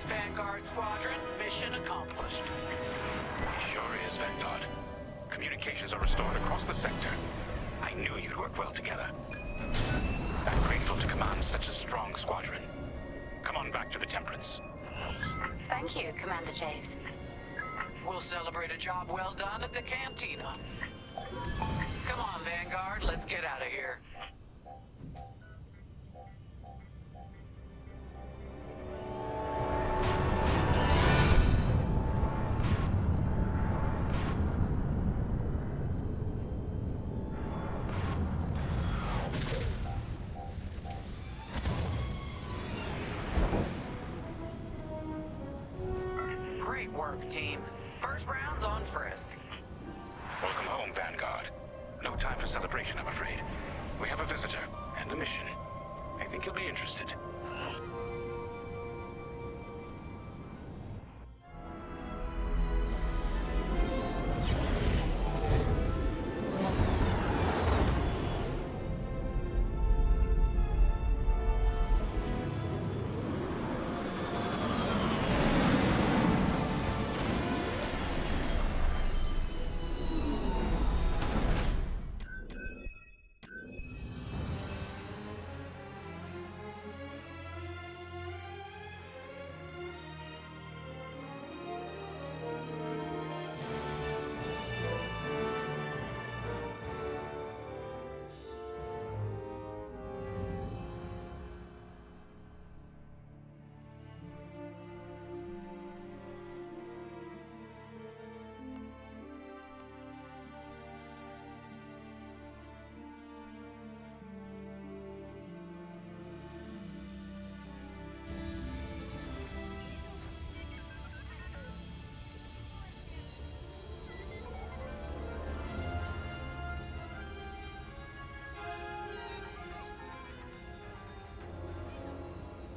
Thanks, Vanguard Squadron. Mission accomplished. Sure is, Vanguard. Communications are restored across the sector. I knew you'd work well together. I'm grateful to command such a strong squadron. Come on back to the Temperance. Thank you, Commander Javes. We'll celebrate a job well done at the cantina. Come on, Vanguard, let's get out of here. Great work, team. First round's on Frisk. Welcome home, Vanguard. No time for celebration, I'm afraid. We have a visitor and a mission. I think you'll be interested.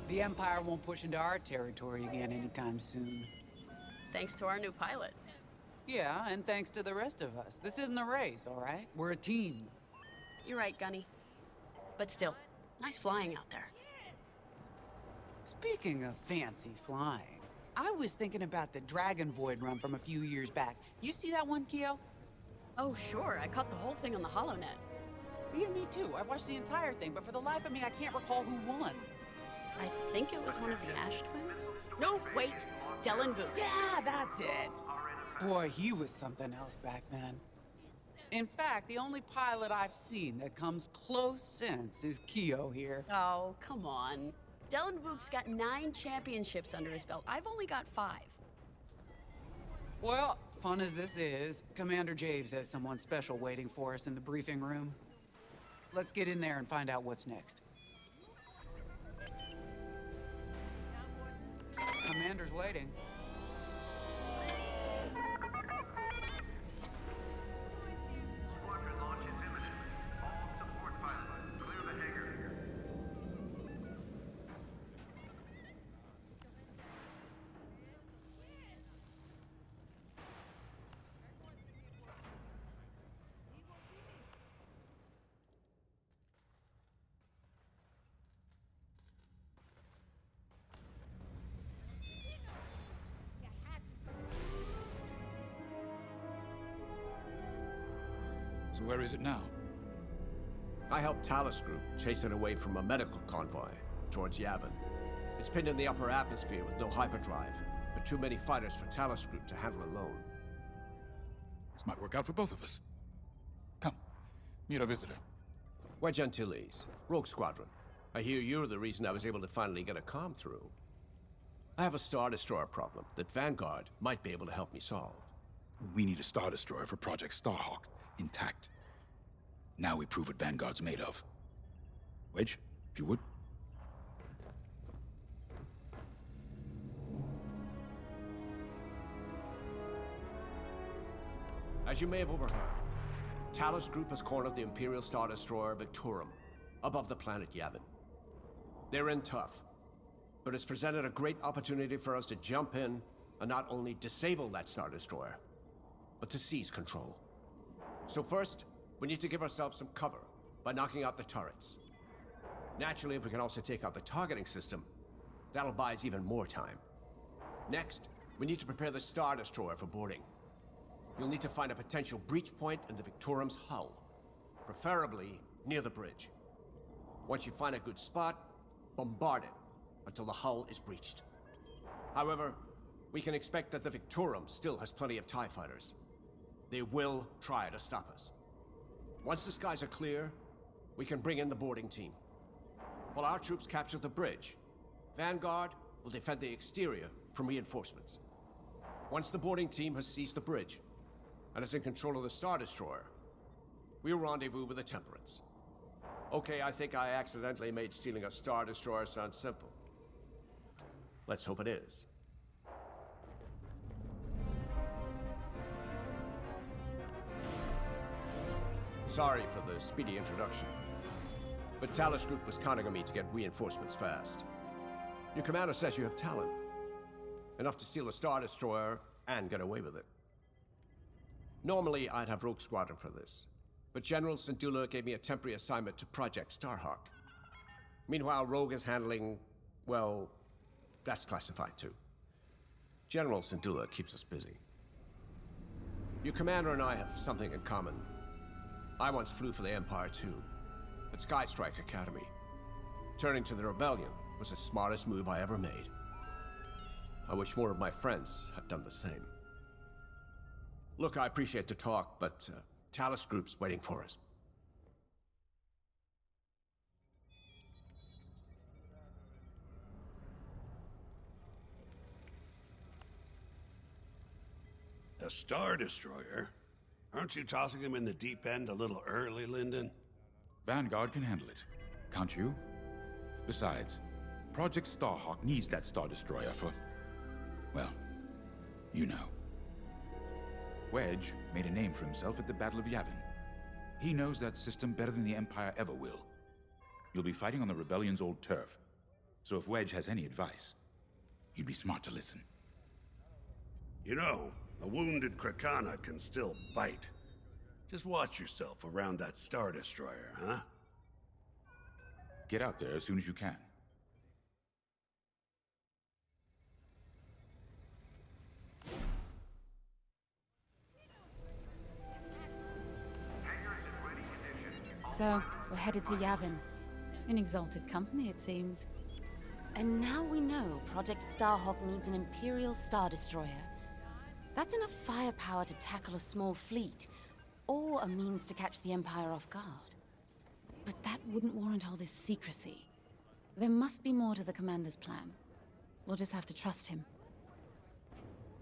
The Empire won't push into our territory again anytime soon. Thanks to our new pilot. Yeah, and thanks to the rest of us. This isn't a race, all right? We're a team. You're right, Gunny. But still, nice flying out there. Speaking of fancy flying, I was thinking about the Dragon Void run from a few years back. You see that one, Keo? Oh, sure. I caught the whole thing on the HoloNet. Yeah, me too. I watched the entire thing, but for the life of me, I can't recall who won. I think it was one of the Ash twins? No, wait! Dylan Booth. Yeah, that's it! Boy, he was something else back then. In fact, the only pilot I've seen that comes close since is Keo here. Oh, come on. Dylan Book's got 9 championships under his belt. I've only got 5. Well, fun as this is, Commander Javes has someone special waiting for us in the briefing room. Let's get in there and find out what's next. Commander's waiting. So where is it now? I helped Talus Group chase it away from a medical convoy towards Yavin. It's pinned in the upper atmosphere with no hyperdrive, but too many fighters for Talus Group to handle alone. This might work out for both of us. Come, meet our visitor. We're Gentiles, Rogue Squadron. I hear you're the reason I was able to finally get a comm through. I have a Star Destroyer problem that Vanguard might be able to help me solve. We need a Star Destroyer for Project Starhawk, intact. Now we prove what Vanguard's made of. Wedge, if you would. As you may have overheard, Talus Group has cornered the Imperial Star Destroyer Victorum above the planet Yavin. They're in tough, but it's presented a great opportunity for us to jump in and not only disable that Star Destroyer, but to seize control. So first, we need to give ourselves some cover by knocking out the turrets. Naturally, if we can also take out the targeting system, that'll buy us even more time. Next, we need to prepare the Star Destroyer for boarding. You'll need to find a potential breach point in the Victorum's hull, preferably near the bridge. Once you find a good spot, bombard it until the hull is breached. However, we can expect that the Victorum still has plenty of TIE fighters. They will try to stop us. Once the skies are clear, we can bring in the boarding team. While our troops capture the bridge, Vanguard will defend the exterior from reinforcements. Once the boarding team has seized the bridge and is in control of the Star Destroyer, we'll rendezvous with the Temperance. Okay, I think I accidentally made stealing a Star Destroyer sound simple. Let's hope it is. Sorry for the speedy introduction, but Talos Group was counting on me to get reinforcements fast. Your commander says you have talent. Enough to steal a Star Destroyer and get away with it. Normally, I'd have Rogue Squadron for this, but General Syndulla gave me a temporary assignment to Project Starhawk. Meanwhile, Rogue is handling, well, that's classified too. General Syndulla keeps us busy. Your commander and I have something in common. I once flew for the Empire too, at Sky Strike Academy. Turning to the Rebellion was the smartest move I ever made. I wish more of my friends had done the same. Look, I appreciate the talk, but Talos Group's waiting for us. A Star Destroyer? Aren't you tossing him in the deep end a little early, Lyndon? Vanguard can handle it. Can't you? Besides, Project Starhawk needs that Star Destroyer for... well, you know. Wedge made a name for himself at the Battle of Yavin. He knows that system better than the Empire ever will. You'll be fighting on the Rebellion's old turf, so if Wedge has any advice, you'd be smart to listen. You know, a wounded Krakana can still bite. Just watch yourself around that Star Destroyer, huh? Get out there as soon as you can. So, we're headed to Yavin. In exalted company, it seems. And now we know Project Starhawk needs an Imperial Star Destroyer. That's enough firepower to tackle a small fleet, or a means to catch the Empire off guard. But that wouldn't warrant all this secrecy. There must be more to the Commander's plan. We'll just have to trust him.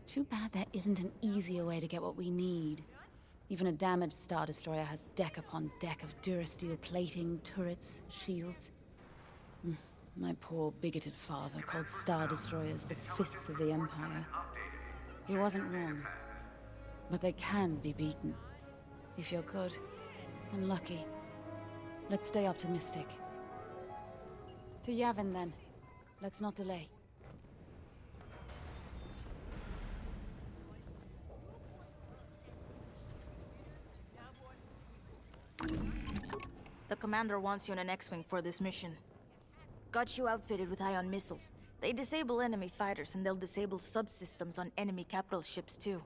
Too bad there isn't an easier way to get what we need. Even a damaged Star Destroyer has deck upon deck of Durasteel plating, turrets, shields. My poor, bigoted father called Star Destroyers the fists of the Empire. He wasn't wrong. But they can be beaten. If you're good and lucky. Let's stay optimistic. To Yavin, then. Let's not delay. The commander wants you in an X-Wing for this mission. Got you outfitted with ion missiles. They disable enemy fighters, and they'll disable subsystems on enemy capital ships, too.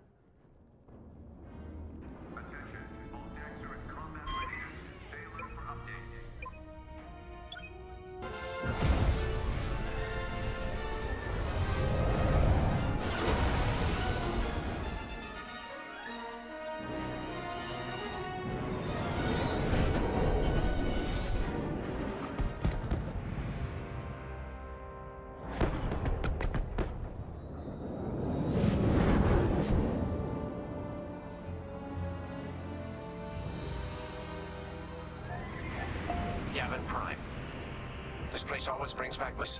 Yavin Prime. This place always brings back this.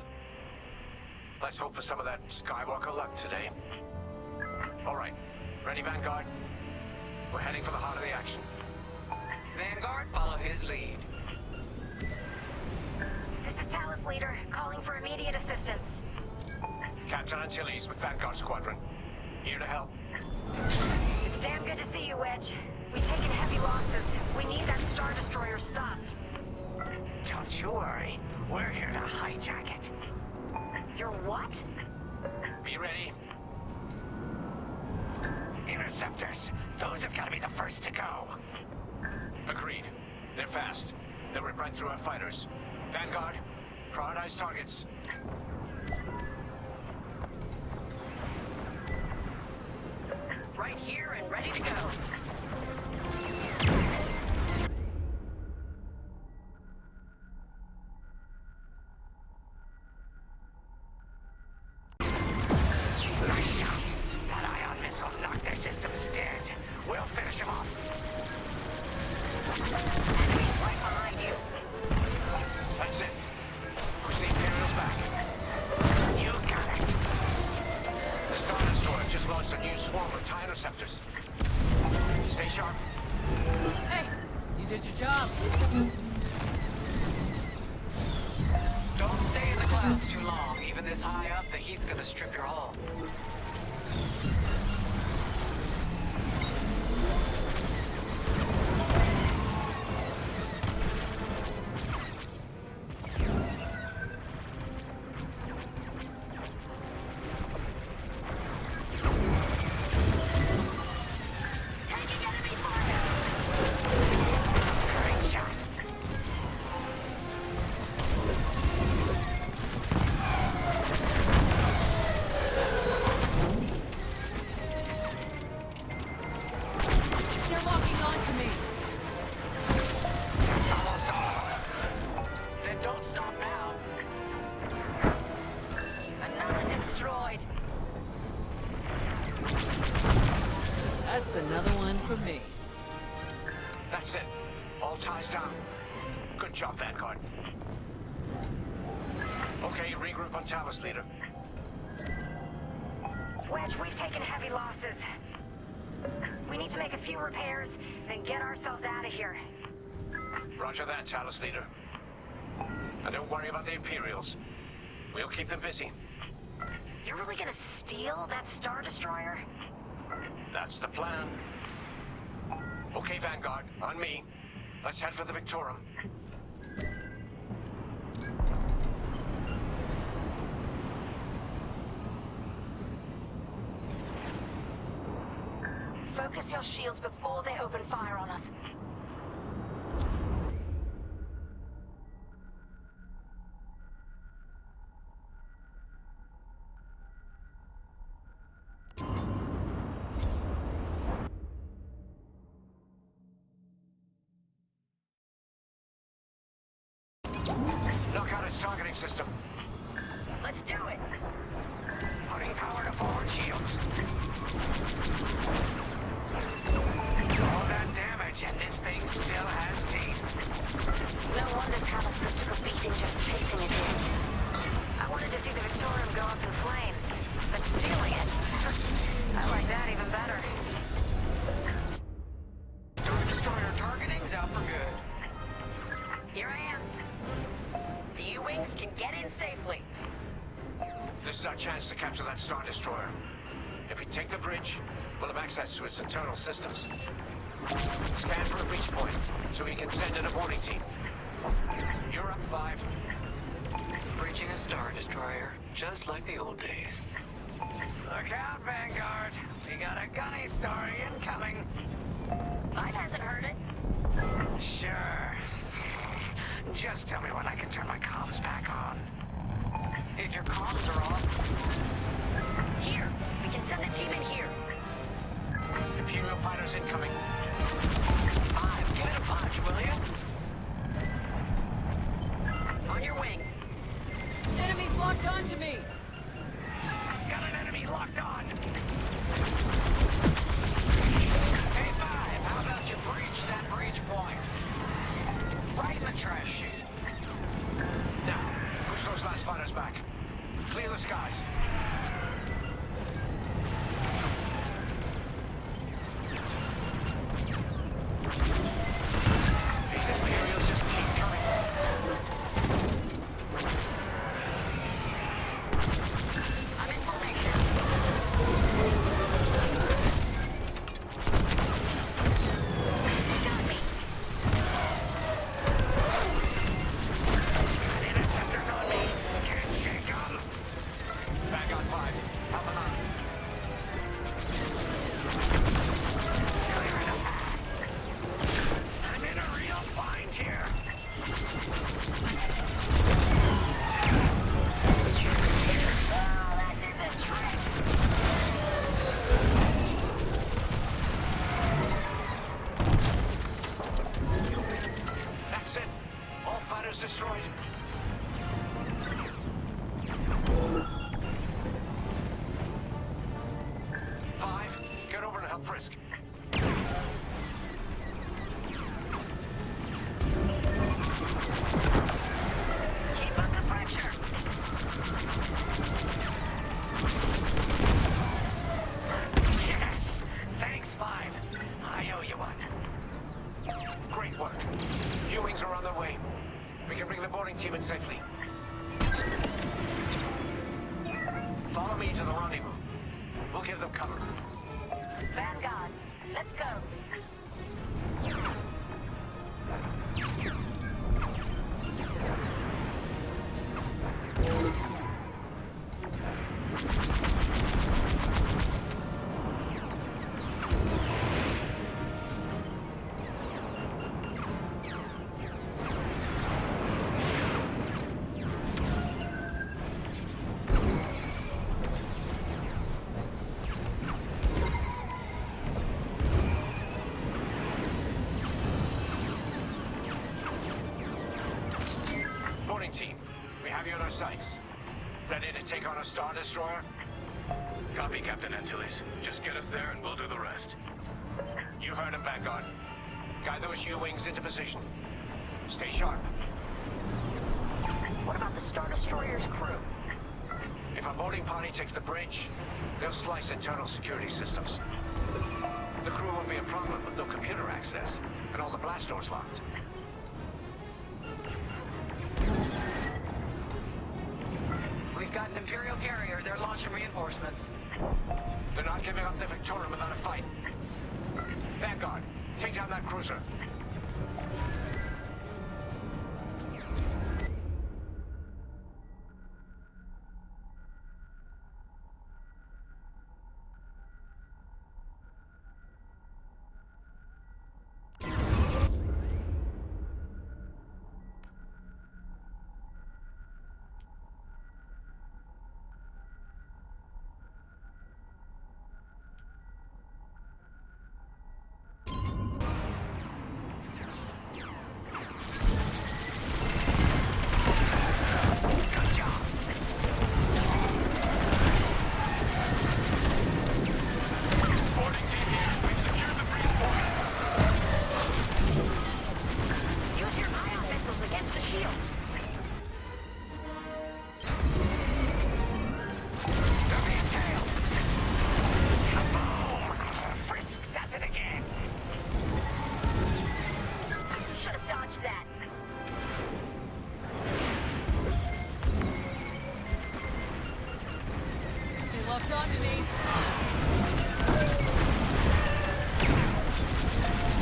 Let's hope for some of that Skywalker luck today. All right, ready, Vanguard? We're heading for the heart of the action. Vanguard, follow his lead. This is Talos Leader, calling for immediate assistance. Captain Antilles with Vanguard Squadron. Here to help. It's damn good to see you, Wedge. We've taken heavy losses. We need that Star Destroyer stopped. Don't you worry. We're here to hijack it. You're what? Be ready. Interceptors. Those have got to be the first to go. Agreed. They're fast. They'll rip right through our fighters. Vanguard, prioritize targets. Right here and ready to go. Nice shot. That ion missile knocked their systems dead. We'll finish them off. Enemies right behind you. That's it. Push the Imperials back. You got it. The Star Destroyer just launched a new swarm of TIE interceptors. Stay sharp. Hey, you did your job. Don't stay in the clouds too long. Even this high up, the heat's gonna strip your hull. Great shot. They're locking onto me. That's almost all of them. Then don't stop now. Another destroyed. That's another one for me. That's it. All ties down. Good job, Vanguard. Okay, regroup on Talos, leader. Wedge, we've taken heavy losses. We need to make a few repairs, then get ourselves out of here. Roger that, Talos, leader. And don't worry about the Imperials. We'll keep them busy. You're really gonna steal that Star Destroyer? That's the plan. Okay, Vanguard, on me. Let's head for the Victorum. Focus your shields before they open fire on us. Knock out its targeting system. Let's do it. Putting power to forward shields. All that damage, and this thing still has teeth. No wonder Talos Group took a beating just chasing it in. I wanted to see the Victorium go up in flames, but stealing it, I like that even better. Star Destroyer targeting's out for good. Here I am. The U-Wings can get in safely. This is our chance to capture that Star Destroyer. If we take the bridge, we'll have access to its internal systems. Scan for a breach point, so we can send in a warning team. You're up, 5. Breaching a Star Destroyer, just like the old days. Look out, Vanguard. We got a gunny story incoming. 5 hasn't heard it. Sure. Just tell me when I can turn my comms back on. If your comms are off, Here, we can send the team in here. Imperial fighters incoming. 5, give it a punch, will you? On your wing. Enemies locked onto me. Got an enemy locked on. Hey, 5, how about you breach that breach point? Right in the trash chute. Now, push those last fighters back. Clear the skies. These Imperials just keep coming. I'm in formation. Got me. Got interceptors on me. Can't shake 'em. destroyed. Five, get over and help Frisk. Keep up the pressure. Yes! Thanks, Five. I owe you one. Great work. U-wings are on their way. We can bring the boarding team in safely. Follow me to the rendezvous. We'll give them cover. Vanguard, let's go. Boarding team, we have you on our sights. Ready to take on a Star Destroyer? Copy, Captain Antilles. Just get us there and we'll do the rest. You heard him, Vanguard. Guide those U-wings into position. Stay sharp. What about the Star Destroyer's crew? If our boarding party takes the bridge, they'll slice internal security systems. The crew won't be a problem with no computer access, and all the blast doors locked. We've got an Imperial carrier. They're launching reinforcements. They're not giving up the Victorium without a fight. Vanguard, take down that cruiser. Locked onto me.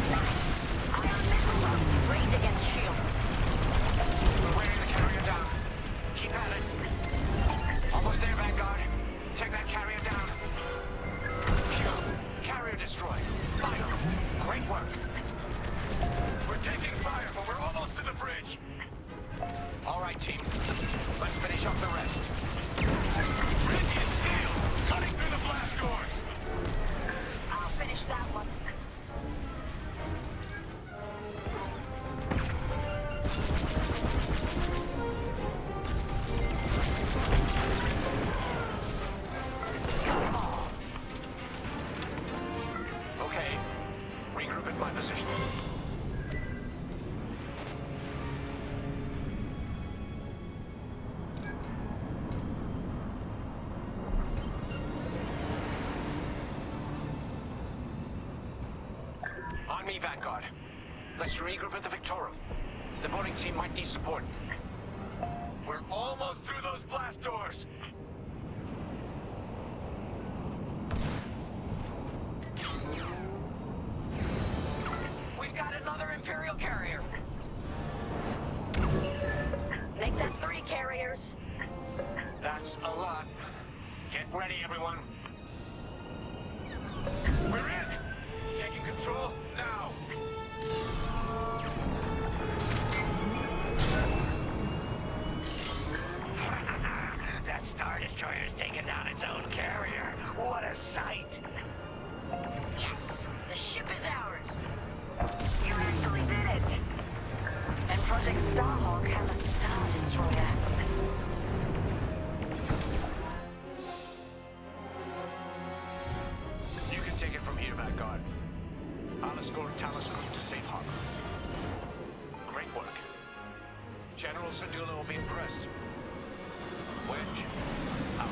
Nice. Ion missiles are trained against shields. We're wearing the carrier down. Keep at it. Almost there, Vanguard. Take that carrier down. Phew. Carrier destroyed. Vital. Great work. We're taking fire, but we're almost to the bridge. All right, team. Let's finish off the rest. Bridge is sealed. Cutting through the blast doors. I'll finish that one. Okay. Regroup at my position. On me, Vanguard. Let's regroup at the Victorium. The boarding team might need support. We're almost through those blast doors. We've got another Imperial carrier. Make that 3 carriers. That's a lot. Get ready, everyone. We're in. Taking control now. That Star Destroyer's taken down its own carrier. What a sight! Yes, the ship is ours. You actually did it. And Project Starhawk has a Star Destroyer. You can take it from here, Vanguard. I'll escort Talos Group to safe harbor. Great work. General Syndulla will be impressed. Wedge, out.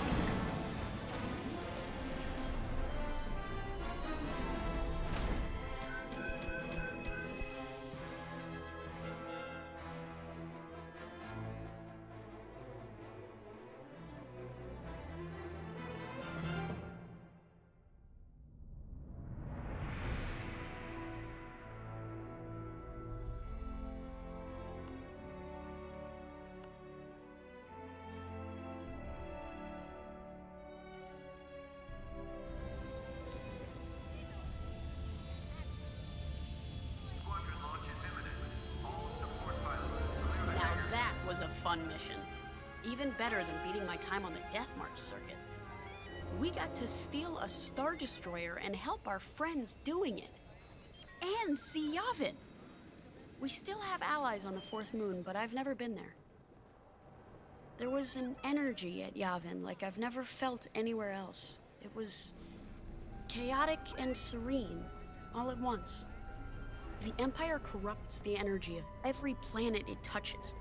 Now that was a fun mission. Even better than beating my time on the Death March circuit. We got to steal a Star Destroyer and help our friends doing it. And see Yavin. We still have allies on the fourth moon, but I've never been there. There was an energy at Yavin like I've never felt anywhere else. It was chaotic and serene, all at once. The Empire corrupts the energy of every planet it touches.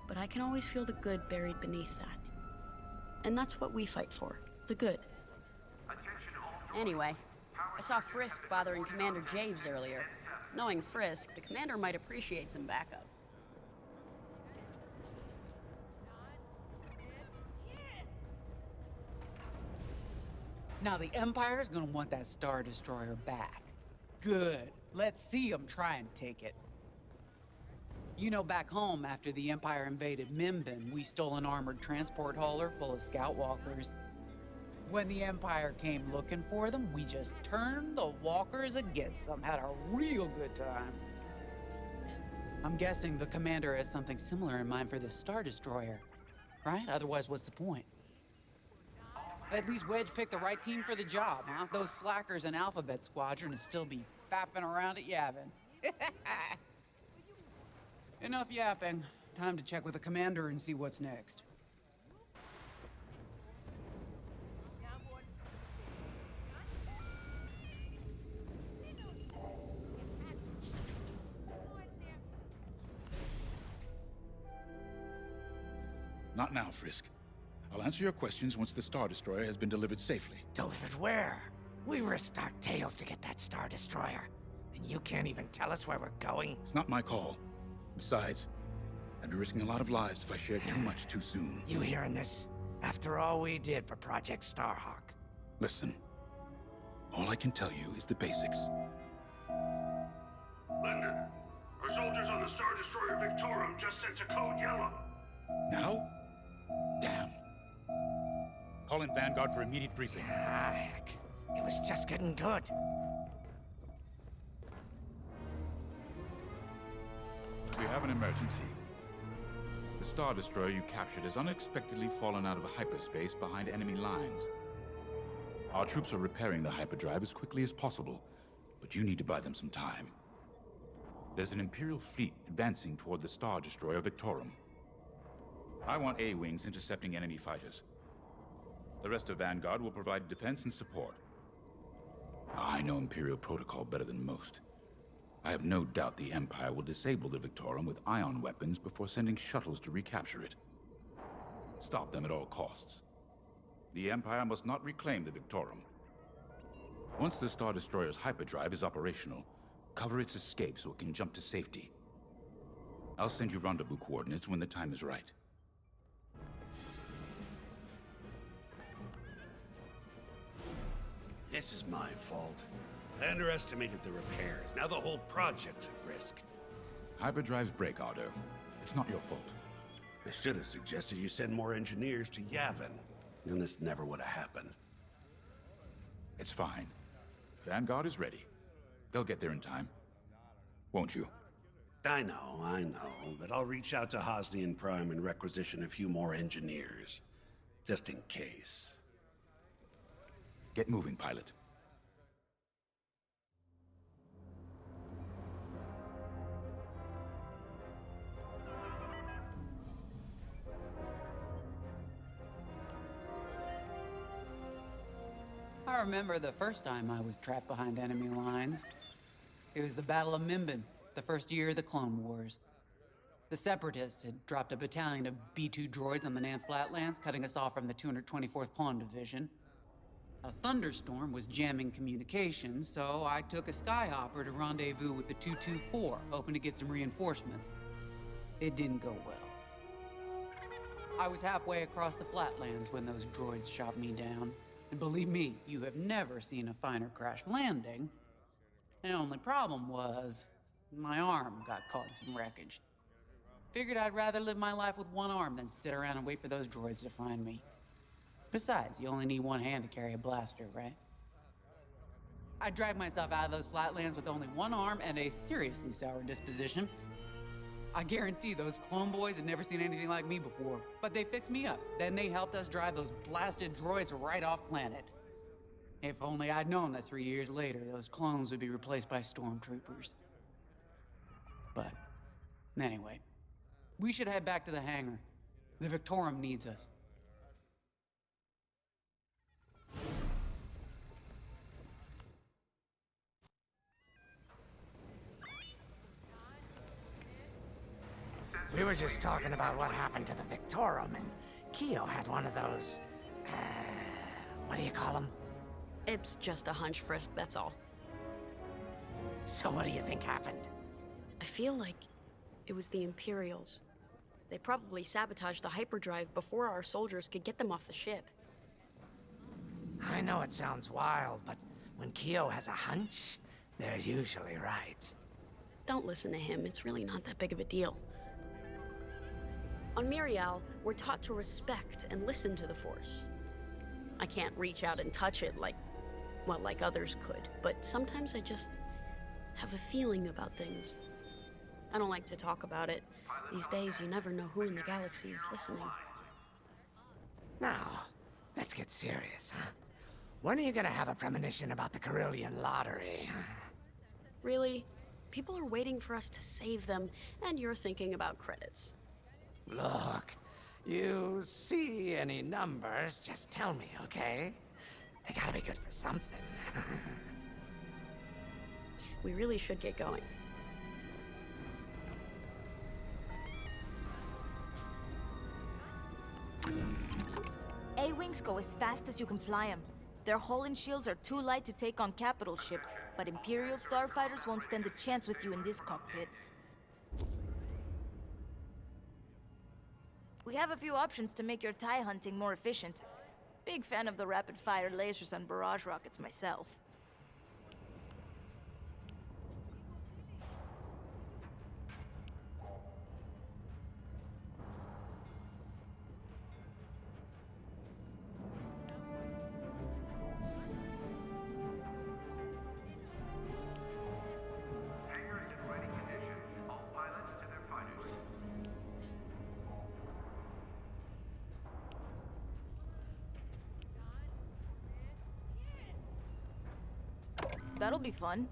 But I can always feel the good buried beneath that. And that's what we fight for, the good. Anyway, I saw Frisk bothering Commander Javes earlier. Knowing Frisk, the commander might appreciate some backup. Now the Empire's gonna want that Star Destroyer back. Good. Let's see them try and take it. You know, back home, after the Empire invaded Mimbin, we stole an armored transport hauler full of scout walkers. When the Empire came looking for them, we just turned the walkers against them, had a real good time. I'm guessing the commander has something similar in mind for this Star Destroyer, right? Otherwise, what's the point? At least Wedge picked the right team for the job, huh? Those slackers in Alphabet Squadron would still be fapping around at Yavin. Enough yapping. Time to check with the commander and see what's next. Not now, Frisk. I'll answer your questions once the Star Destroyer has been delivered safely. Delivered where? We risked our tails to get that Star Destroyer. And you can't even tell us where we're going? It's not my call. Besides, I'd be risking a lot of lives if I shared too much too soon. You hearing this? After all we did for Project Starhawk. Listen, all I can tell you is the basics. Linden, our soldiers on the Star Destroyer Victorum just sent a code yellow. Now? Damn. Call in Vanguard for immediate briefing. Ah, heck. It was just getting good. We have an emergency. The Star Destroyer you captured has unexpectedly fallen out of hyperspace behind enemy lines. Our troops are repairing the hyperdrive as quickly as possible, but you need to buy them some time. There's an Imperial fleet advancing toward the Star Destroyer Victorum. I want A-wings intercepting enemy fighters. The rest of Vanguard will provide defense and support. I know Imperial protocol better than most. I have no doubt the Empire will disable the Victorum with ion weapons before sending shuttles to recapture it. Stop them at all costs. The Empire must not reclaim the Victorum. Once the Star Destroyer's hyperdrive is operational, cover its escape so it can jump to safety. I'll send you rendezvous coordinates when the time is right. This is my fault. I underestimated the repairs. Now the whole project's at risk. Hyperdrives break, Otto. It's not your fault. I should have suggested you send more engineers to Yavin. Then this never would have happened. It's fine. Vanguard is ready. They'll get there in time. Won't you? I know. But I'll reach out to Yavin Prime and requisition a few more engineers. Just in case. Get moving, pilot. remember the first time I was trapped behind enemy lines. It was the Battle of Minbin, the first year of the Clone Wars. The Separatists had dropped a battalion of B-2 droids on the Nan Flatlands, cutting us off from the 224th Clone Division. A thunderstorm was jamming communications, so I took a skyhopper to rendezvous with the 224, hoping to get some reinforcements. It didn't go well. I was halfway across the Flatlands when those droids shot me down. And believe me, you have never seen a finer crash landing. The only problem was, my arm got caught in some wreckage. Figured I'd rather live my life with one arm than sit around and wait for those droids to find me. Besides, you only need one hand to carry a blaster, right? I dragged myself out of those Flatlands with only one arm and a seriously sour disposition. I guarantee those clone boys had never seen anything like me before, but they fixed me up. Then they helped us drive those blasted droids right off planet. If only I'd known that 3 years later, those clones would be replaced by stormtroopers. But, anyway, we should head back to the hangar. The Victorum needs us. We were just talking about what happened to the Victorum, and Keo had one of those, what do you call them? It's just a hunch, Frisk, that's all. So what do you think happened? I feel like it was the Imperials. They probably sabotaged the hyperdrive before our soldiers could get them off the ship. I know it sounds wild, but when Keo has a hunch, they're usually right. Don't listen to him, it's really not that big of a deal. On Mirial, we're taught to respect and listen to the Force. I can't reach out and touch it like others could, but sometimes I just have a feeling about things. I don't like to talk about it. These days, you never know who in the galaxy is listening. Now, let's get serious, huh? When are you gonna have a premonition about the Carillion lottery? Really? People are waiting for us to save them, and you're thinking about credits. Look, you see any numbers, just tell me, okay? They gotta be good for something. We really should get going. A-Wings go as fast as you can fly them. Their hull and shields are too light to take on capital ships, but Imperial starfighters won't stand a chance with you in this cockpit. We have a few options to make your TIE hunting more efficient. Big fan of the rapid-fire lasers and barrage rockets myself. That'll be fun.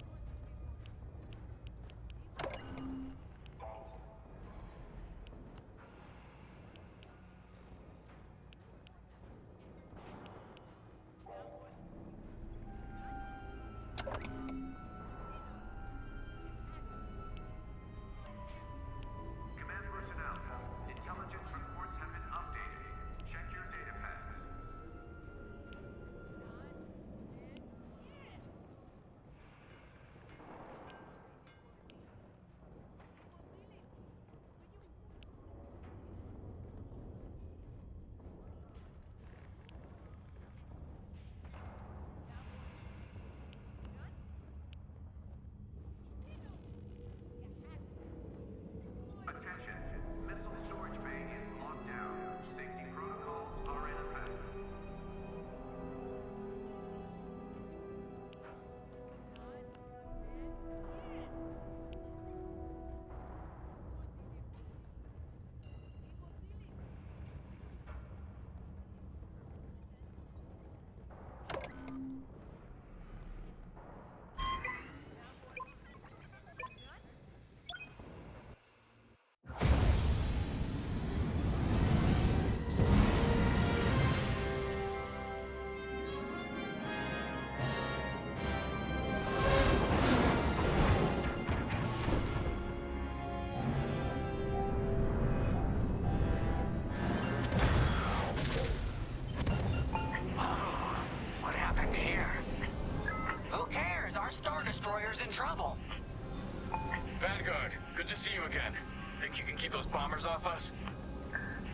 you can keep those bombers off us?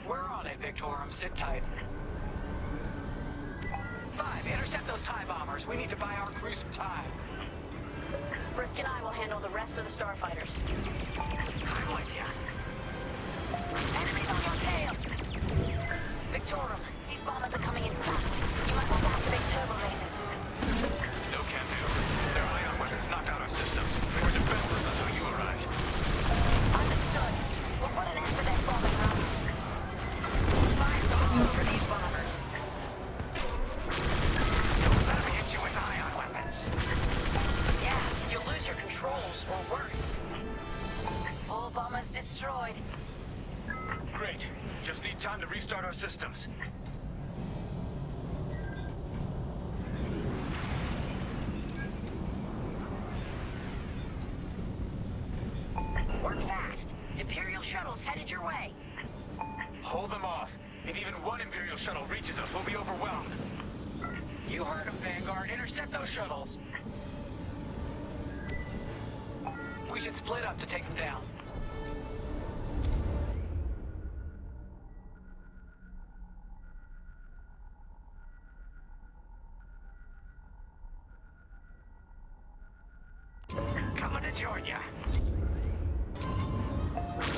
We're on it, Victorum. Sit tight. 5, intercept those TIE bombers. We need to buy our crew some time. Brisk and I will handle the rest of the starfighters. I'm with ya. Enemies on your tail! Victorum, these bombers are coming in fast. You might want to activate turbo lasers. No can do. Their ion weapons knocked out our systems. We were defenseless until you arrived. Understood. We'll put an end to their bombing runs. Spies all over these bombers. Don't let them hit you with ion weapons. Yeah, you'll lose your controls, or worse. All bombers destroyed. Great. Just need time to restart our systems. Work fast. Imperial shuttles headed your way. Hold them off. If even one Imperial shuttle reaches us, we'll be overwhelmed. You heard him, Vanguard. Intercept those shuttles. We should split up to take them down. Coming to join ya.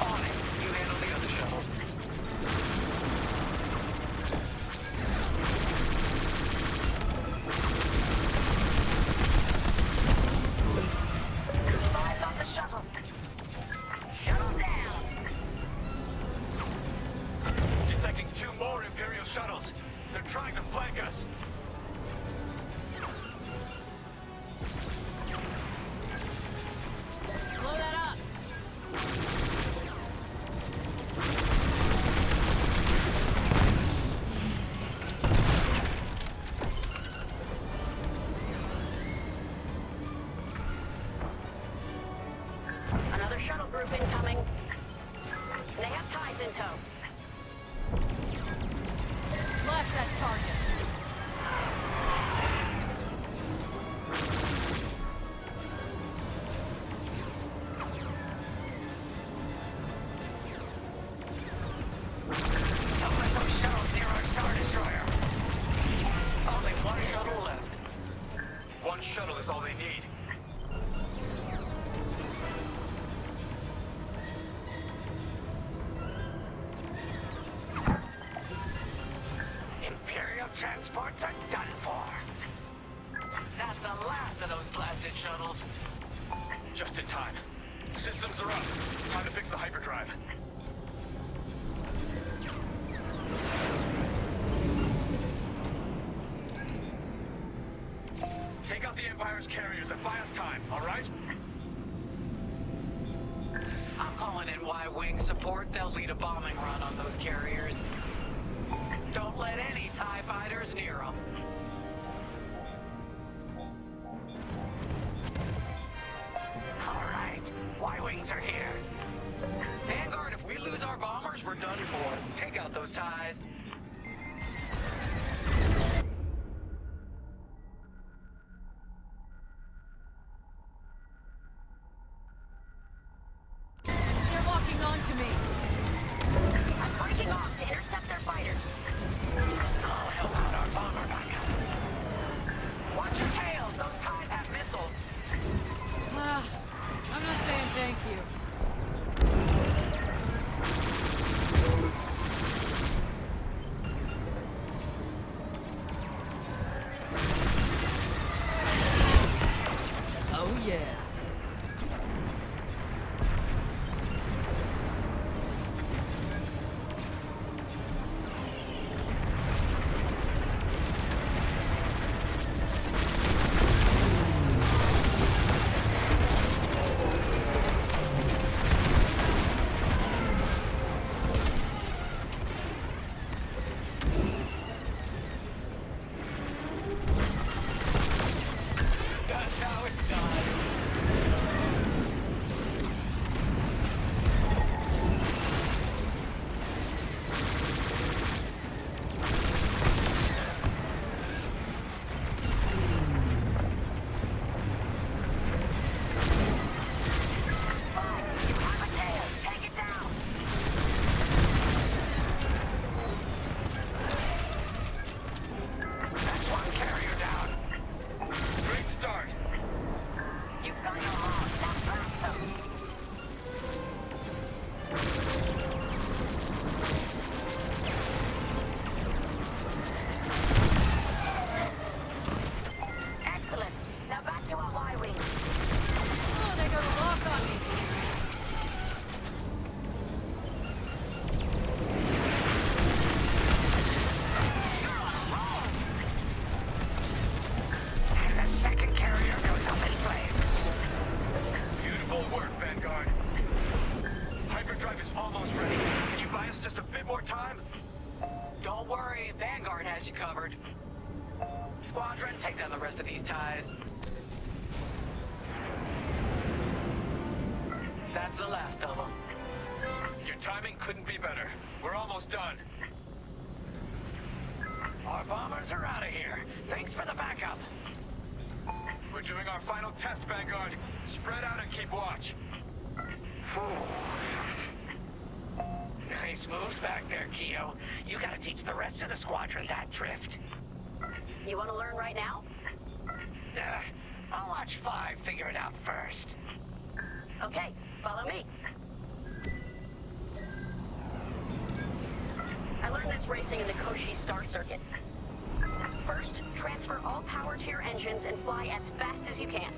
On it. You handle the other shuttle. Five got the shuttle. Shuttle's down. Detecting 2 more Imperial shuttles. They're trying to flank us. Blow that up! Another shuttle group incoming. They have ties in tow. Blast that target! Don't let those shuttles near our Star Destroyer. Only one shuttle left. One shuttle is all they need. Imperial transports are done for. That's the last of those blasted shuttles. Just in time. Systems are up. Time to fix the hyperdrive. Take out the Empire's carriers and buy us time, all right? I'm calling in Y-Wing support. They'll lead a bombing run on those carriers. Don't let any TIE fighters near them. All right. Y-Wings are here. Vanguard, if we lose our bombers, we're done for. Take out those TIEs. They're locking on to me! I'm breaking off to intercept their fighters. I'll help out our bomber backup. Watch your tails! Those TIEs have missiles! I'm not saying thank you. Prime? Don't worry, Vanguard has you covered. Squadron, take down the rest of these ties. That's the last of them. Your timing couldn't be better. We're almost done. Our bombers are out of here. Thanks for the backup. We're doing our final test, Vanguard. Spread out and keep watch. Nice moves back there, Keo. You gotta teach the rest of the squadron that drift. You want to learn right now? I'll watch 5 figure it out first. Okay, follow me. I learned this racing in the Koshi Star Circuit. First, transfer all power to your engines and fly as fast as you can.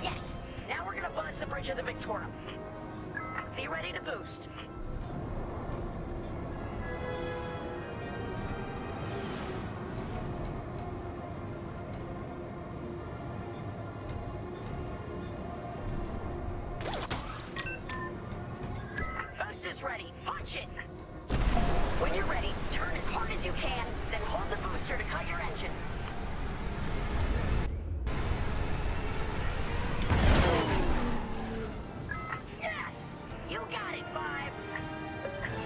Yes! Now we're gonna buzz the bridge of the Victorum. Be ready to boost. Boost is ready. Punch it! When you're ready, turn as hard as you can, then hold the booster to cut your engines. Yes! You got it, Vibe!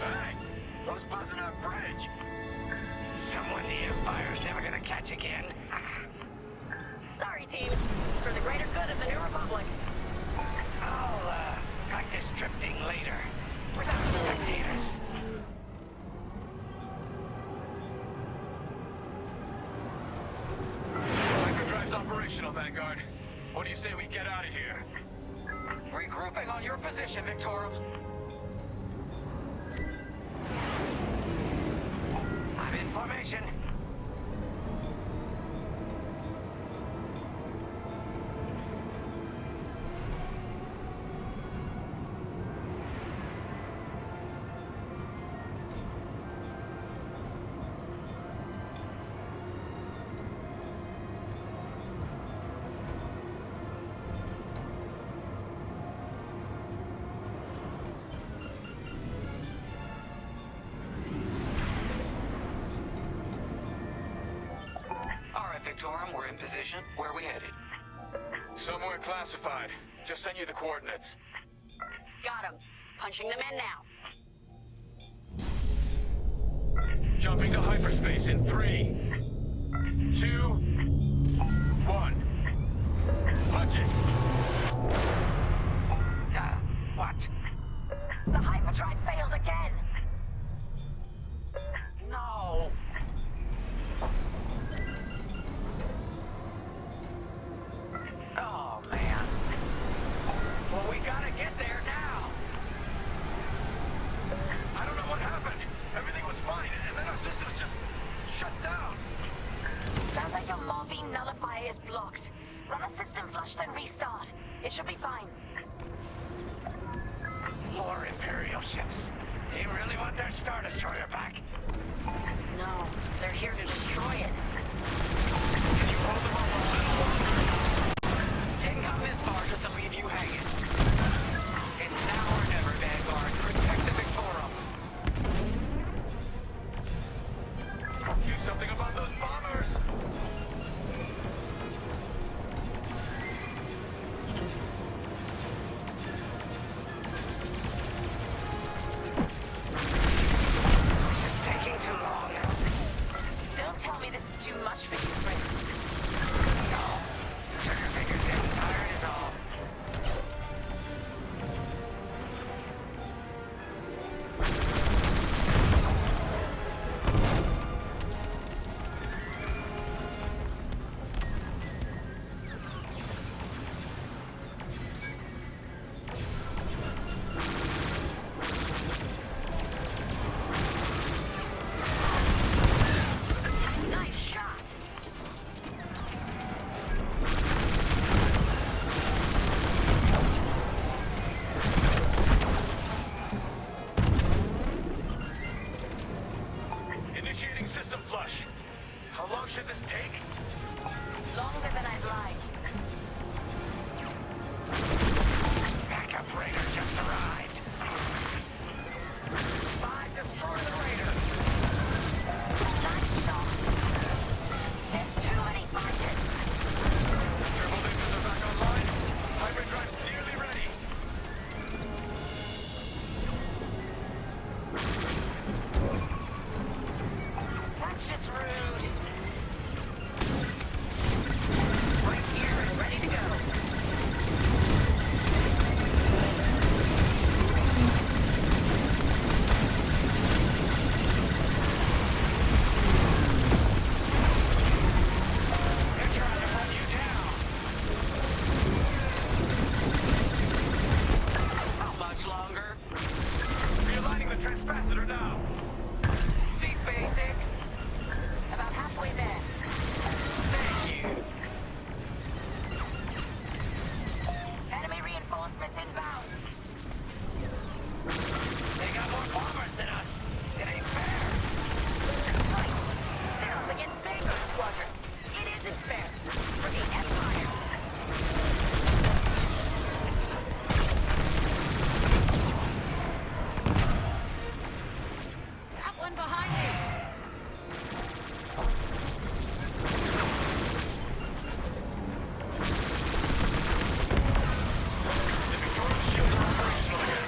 Hey! Who's buzzing our bridge? Someone the Empire's never gonna catch again. Sorry, team. It's for the greater good of the New Republic. I'll, practice drifting later. Without spectators. Hyperdrive's operational, Vanguard. What do you say we get out of here? Regrouping on your position, Victorum. I'm in formation. Victorum, we're in position. Where are we headed? Somewhere classified. Just send you the coordinates. Got him. Punching them in now. Jumping to hyperspace in 3, 2, 1. Punch it. What? The hyperdrive failed again. No. Oh, man. Well, we gotta get there now. I don't know what happened. Everything was fine, and then our systems just shut down. Sounds like your morphine nullifier is blocked. Run a system flush, then restart. It should be fine. More Imperial ships. They really want their Star Destroyer back. No, they're here to destroy it. Can you hold them over a little longer? Didn't come this far just to leave you hanging. It's now or never, Vanguard. Protect the Victorum. Do something about those bombers! This is taking too long. Don't tell me this is too much for you, Frisk. No. Trigger finger's getting tired is all. Nice shot. Initiating system flush. How long should this take? Longer than I'd like. Backup Raider just arrived. That's rude. Right here and ready to go. Ambassador now! Speak basic. About halfway there. Thank you. Enemy reinforcements inbound. They got more bombers than us. It ain't fair. Right. They're up against Vanguard Squadron. It isn't fair. For the Empire. One behind me! The Victoria shields are operational again.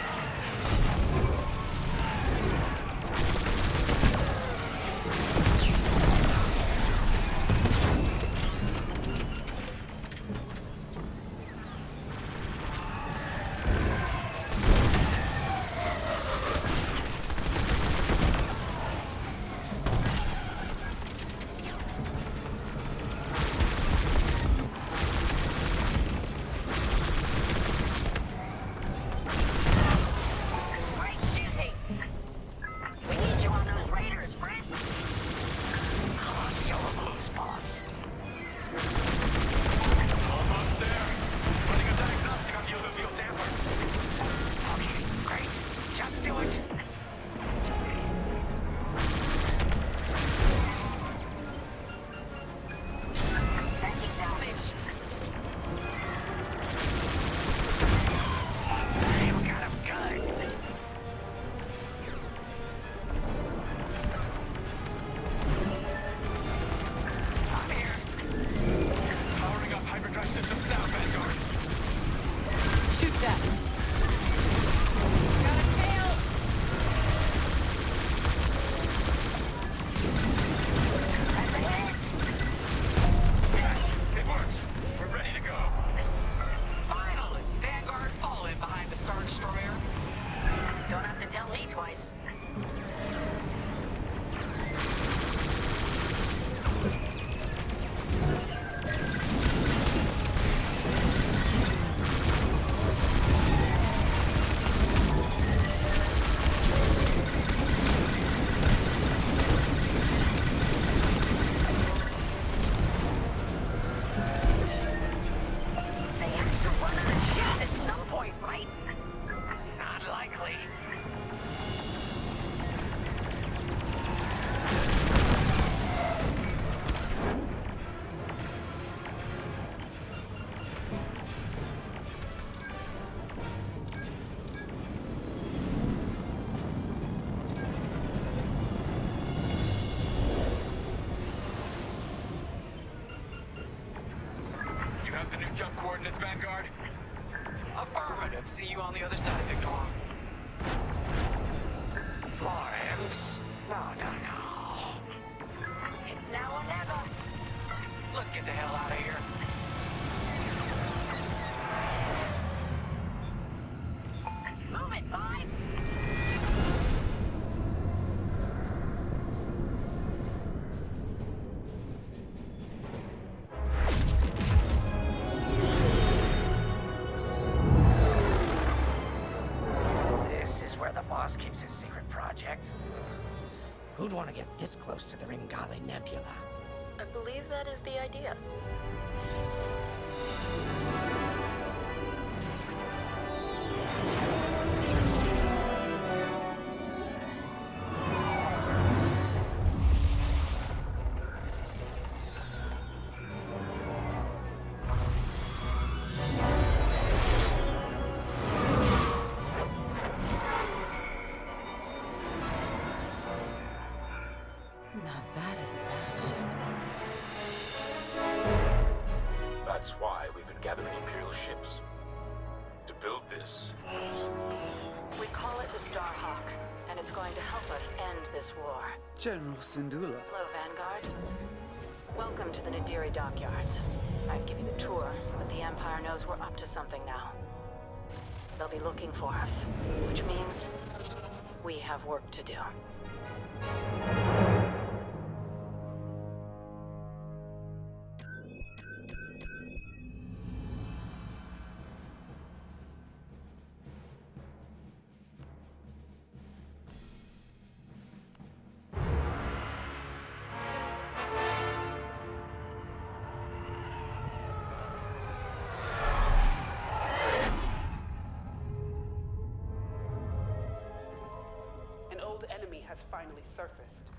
Great shooting! We need you on those raiders, Frisk! Show them loose, boss. Almost there. Running a diagnostic on the alluvial damper. Okay, great. Just do it. Taking damage. You got him good. I'm here. Powering up hyperdrive systems now, Vanguard. Shoot that! Got a tail! That's a hit! Yes, it works. We're ready to go. Finally! Vanguard, follow in behind the Star Destroyer. Don't have to tell Lee twice. They have to run out of ships at some point, right? Not likely. You have the new jump coordinates, Vanguard? Affirmative. See you on the other side, Victor. More imps? No. It's now or never. Let's get the hell out of here. Move it, Five! This is where the boss keeps his secret project. Who'd want to get this close to the Ringali Nebula? I believe that is the idea. Now that is a battleship. That's why we've been gathering Imperial ships. To build this. We call it the Starhawk, and and it's going to help us end this war. General Syndulla. Hello, Vanguard. Welcome to the Nadiri dockyards. I'd give you the tour, but the Empire knows we're up to something now. They'll be looking for us, which means we have work to do. Has finally surfaced.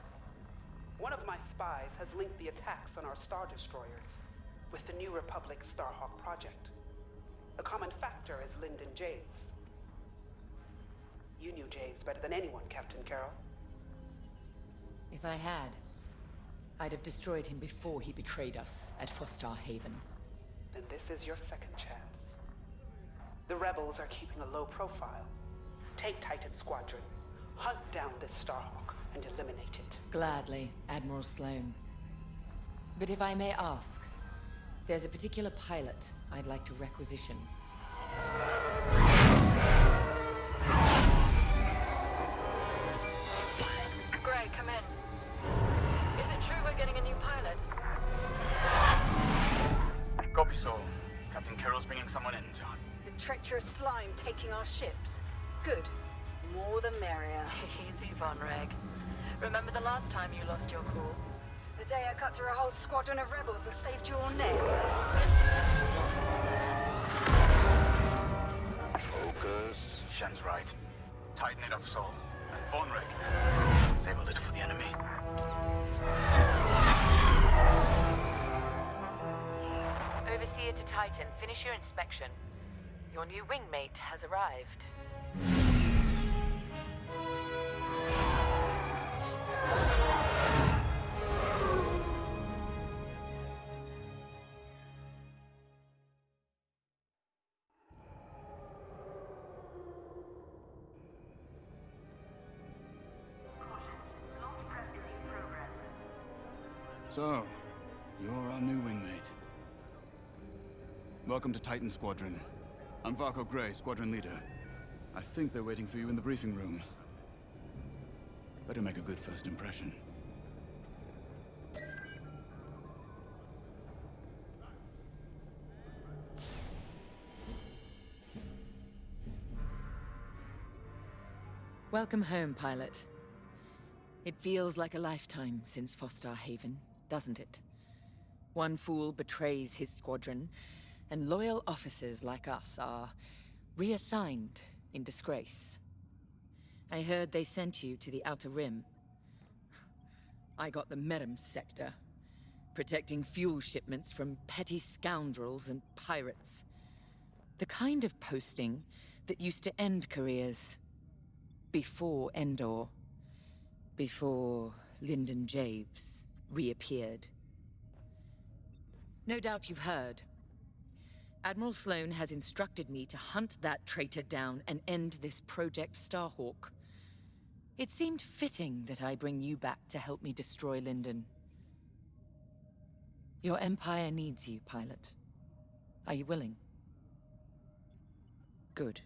One of my spies has linked the attacks on our Star Destroyers with the new Republic Starhawk project. A common factor is Lyndon Javes. You knew Javes better than anyone, Captain Carroll. If I had, I'd have destroyed him before he betrayed us at Fostar Haven. Then this is your second chance. The rebels are keeping a low profile. Take Titan Squadron. Hunt down this Starhawk and eliminate it. Gladly, Admiral Sloane. But if I may ask, there's a particular pilot I'd like to requisition. Gray, come in. Is it true we're getting a new pilot? Copy, Sol. Captain Carroll's bringing someone in, John. The treacherous slime taking our ships. Good. More the merrier. Easy, Von Reg. Remember the last time you lost your cool? The day I cut through a whole squadron of rebels and saved your neck. Focus. Shen's right. Tighten it up, Sol. And Von Reg, save a little for the enemy. Overseer to Titan, finish your inspection. Your new wingmate has arrived. So, you're our new wingmate. Welcome to Titan Squadron. I'm Varco Gray, Squadron Leader. I think they're waiting for you in the briefing room. Better make a good first impression. Welcome home, pilot. It feels like a lifetime since Fostar Haven, doesn't it? One fool betrays his squadron, and loyal officers like us are reassigned in disgrace. I heard they sent you to the Outer Rim. I got the Medem sector, protecting fuel shipments from petty scoundrels and pirates. The kind of posting that used to end careers. Before Endor. Before Lyndon Javes reappeared. No doubt you've heard. Admiral Sloane has instructed me to hunt that traitor down and end this Project Starhawk. It seemed fitting that I bring you back to help me destroy Lyndon. Your Empire needs you, pilot. Are you willing? Good.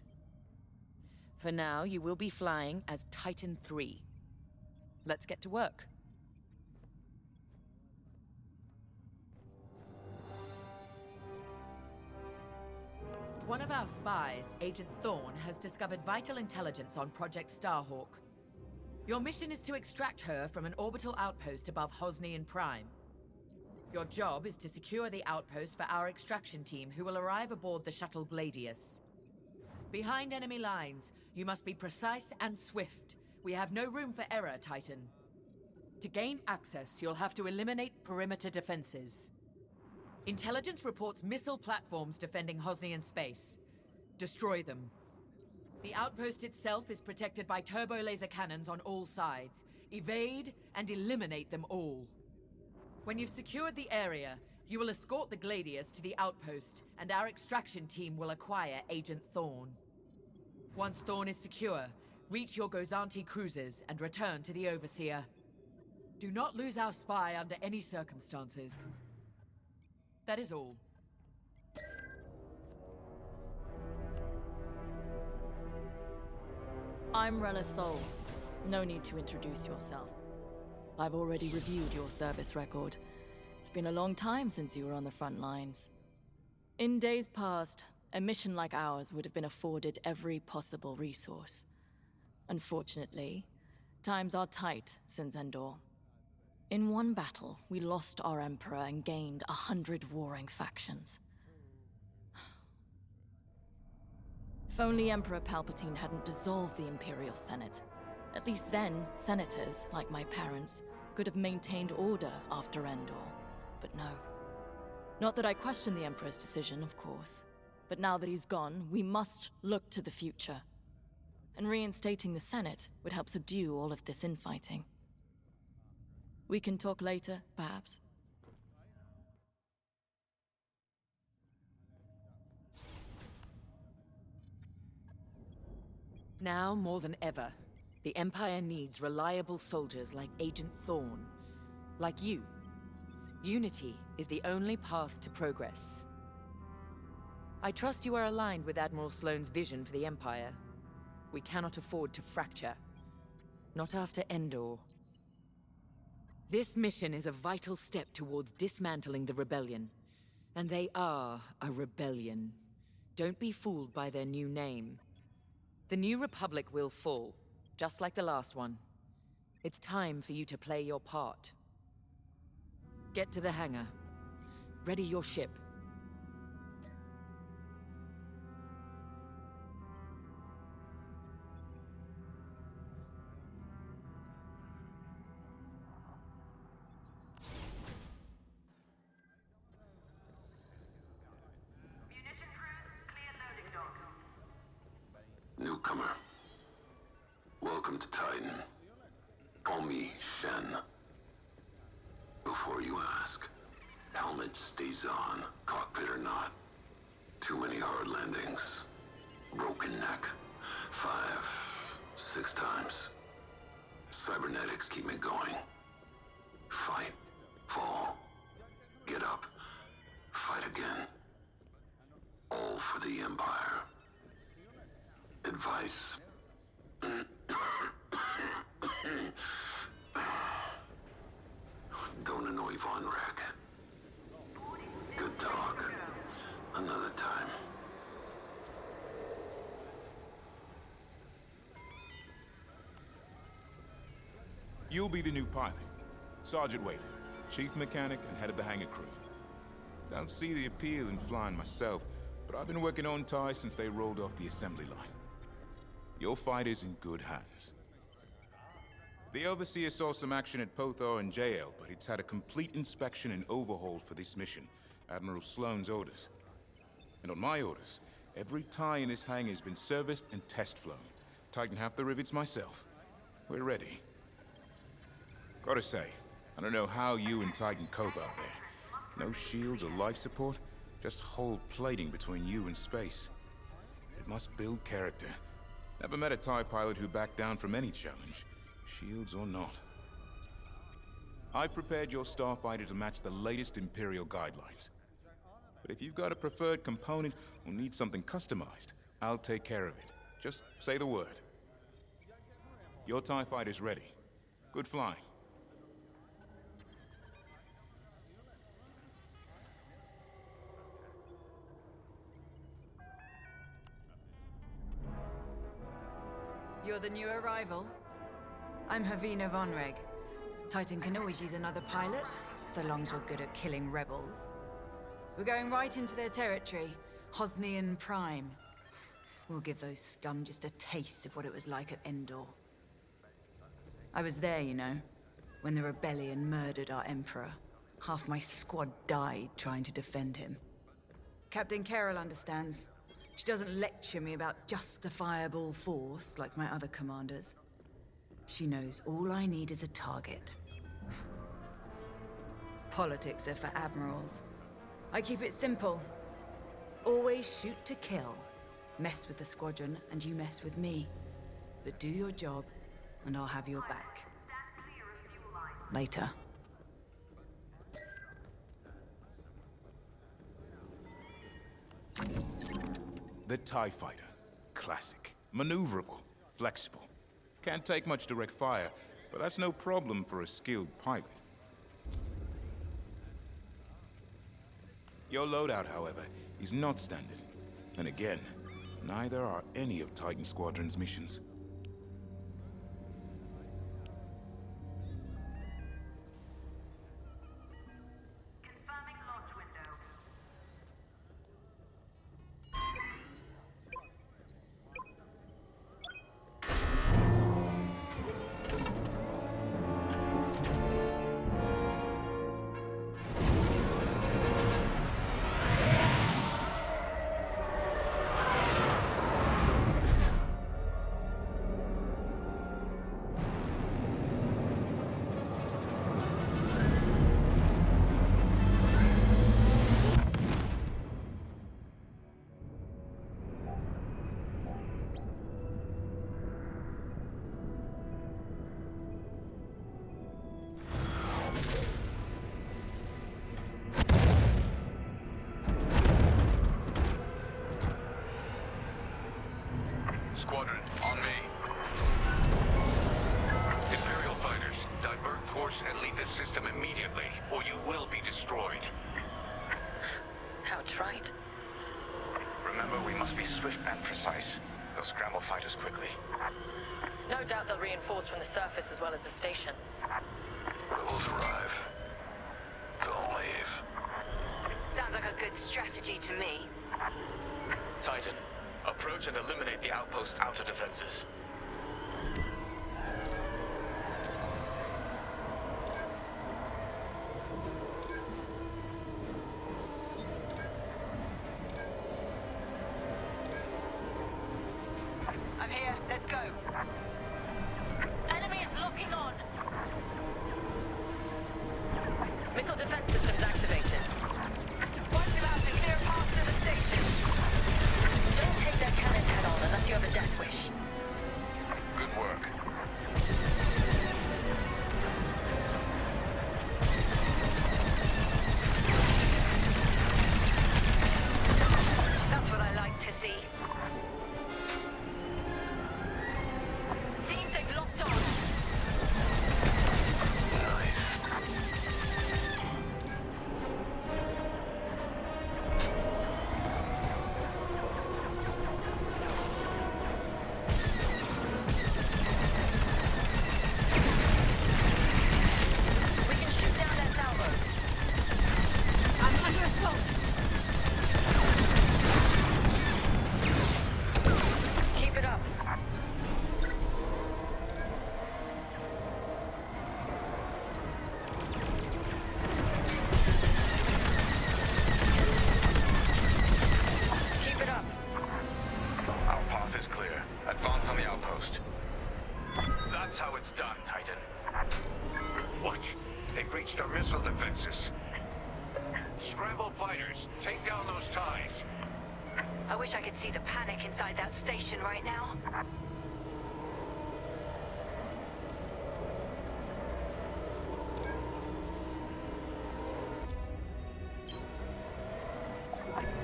For now, you will be flying as Titan 3. Let's get to work. One of our spies, Agent Thorne, has discovered vital intelligence on Project Starhawk. Your mission is to extract her from an orbital outpost above Hosnian Prime. Your job is to secure the outpost for our extraction team, who will arrive aboard the shuttle Gladius. Behind enemy lines, you must be precise and swift. We have no room for error, Titan. To gain access, you'll have to eliminate perimeter defenses. Intelligence reports missile platforms defending Hosnian space. Destroy them. The outpost itself is protected by turbo laser cannons on all sides. Evade and eliminate them all. When you've secured the area, you will escort the Gladius to the outpost, and our extraction team will acquire Agent Thorne. Once Thorne is secure, Reach your Gozanti cruisers and return to the Overseer. Do not lose our spy under any circumstances. That is all. I'm Rella Sol. No need to introduce yourself. I've already reviewed your service record. It's been a long time since you were on the front lines. In days past, a mission like ours would have been afforded every possible resource. Unfortunately, times are tight since Endor. In one battle, we lost our Emperor and gained 100 warring factions. If only Emperor Palpatine hadn't dissolved the Imperial Senate. At least then, senators, like my parents, could have maintained order after Endor. But no. Not that I question the Emperor's decision, of course. But now that he's gone, we must look to the future. And reinstating the Senate would help subdue all of this infighting. We can talk later, perhaps? Now more than ever, the Empire needs reliable soldiers like Agent Thorn. Like you. Unity is the only path to progress. I trust you are aligned with Admiral Sloane's vision for the Empire. We cannot afford to fracture. Not after Endor. This mission is a vital step towards dismantling the rebellion. And they are a rebellion. Don't be fooled by their new name. The new Republic will fall, just like the last one. It's time for you to play your part. Get to the hangar. Ready your ship. Newcomer. Welcome to Titan. Call me Shen. Before you ask, helmet stays on, cockpit or not. Too many hard landings. Broken neck. 5, 6 times. Cybernetics keep me going. Fight. Fall. Get up. Fight again. All for the Empire. Advice. Don't annoy Von Rack. Good talk. Another time. You'll be the new pilot. Sergeant Vader, chief mechanic and head of the hangar crew. Don't see the appeal in flying myself, but I've been working on TIE since they rolled off the assembly line. Your fight is in good hands. The Overseer saw some action at Pothar and JL, but it's had a complete inspection and overhaul for this mission. Admiral Sloane's orders. And on my orders, every TIE in this hangar has been serviced and test flown. Tighten half the rivets myself. We're ready. Gotta say, I don't know how you and Titan cope out there. No shields or life support, just hull plating between you and space. It must build character. Never met a TIE pilot who backed down from any challenge, shields or not. I've prepared your starfighter to match the latest Imperial guidelines. But if you've got a preferred component or need something customized, I'll take care of it. Just say the word. Your TIE fighter's ready. Good flying. You're the new arrival? I'm Yavin Prime. Titan can always use another pilot, so long as you're good at killing rebels. We're going right into their territory, Hosnian Prime. We'll give those scum just a taste of what it was like at Endor. I was there, you know, when the rebellion murdered our Emperor. Half my squad died trying to defend him. Captain Carroll understands. She doesn't lecture me about justifiable force like my other commanders. She knows all I need is a target. Politics are for admirals. I keep it simple. Always shoot to kill. Mess with the squadron, and you mess with me. that do your job, and I'll have your back. Later. The TIE Fighter. Classic. Maneuverable. Flexible. Can't take much direct fire, but that's no problem for a skilled pilot. Your loadout, however, is not standard. And again, neither are any of Titan Squadron's missions. Squadron, on me. Imperial fighters, divert course and leave this system immediately, or you will be destroyed. How trite. Remember, we must be swift and precise. They'll scramble fighters quickly. No doubt they'll reinforce from the surface as well as the station. Rebels arrive. Don't leave. Sounds like a good strategy to me. Titan, approach and eliminate the outpost's outer defenses. I'm here. Let's go. Enemy is locking on. Missile defense systems activated. Wipe them out and clear a path to the station. Don't take their cannons head on unless you have a death wish. Good work. That's what I like to see. Seems they've locked on. We can shoot down their salvos. I'm under assault. Keep it up. Keep it up. Our path is clear. Advance on the outpost. That's how it's done, Titan. What? They breached our missile defenses. Scrambled fighters, take down those ties. I wish I could see the panic inside that station right now.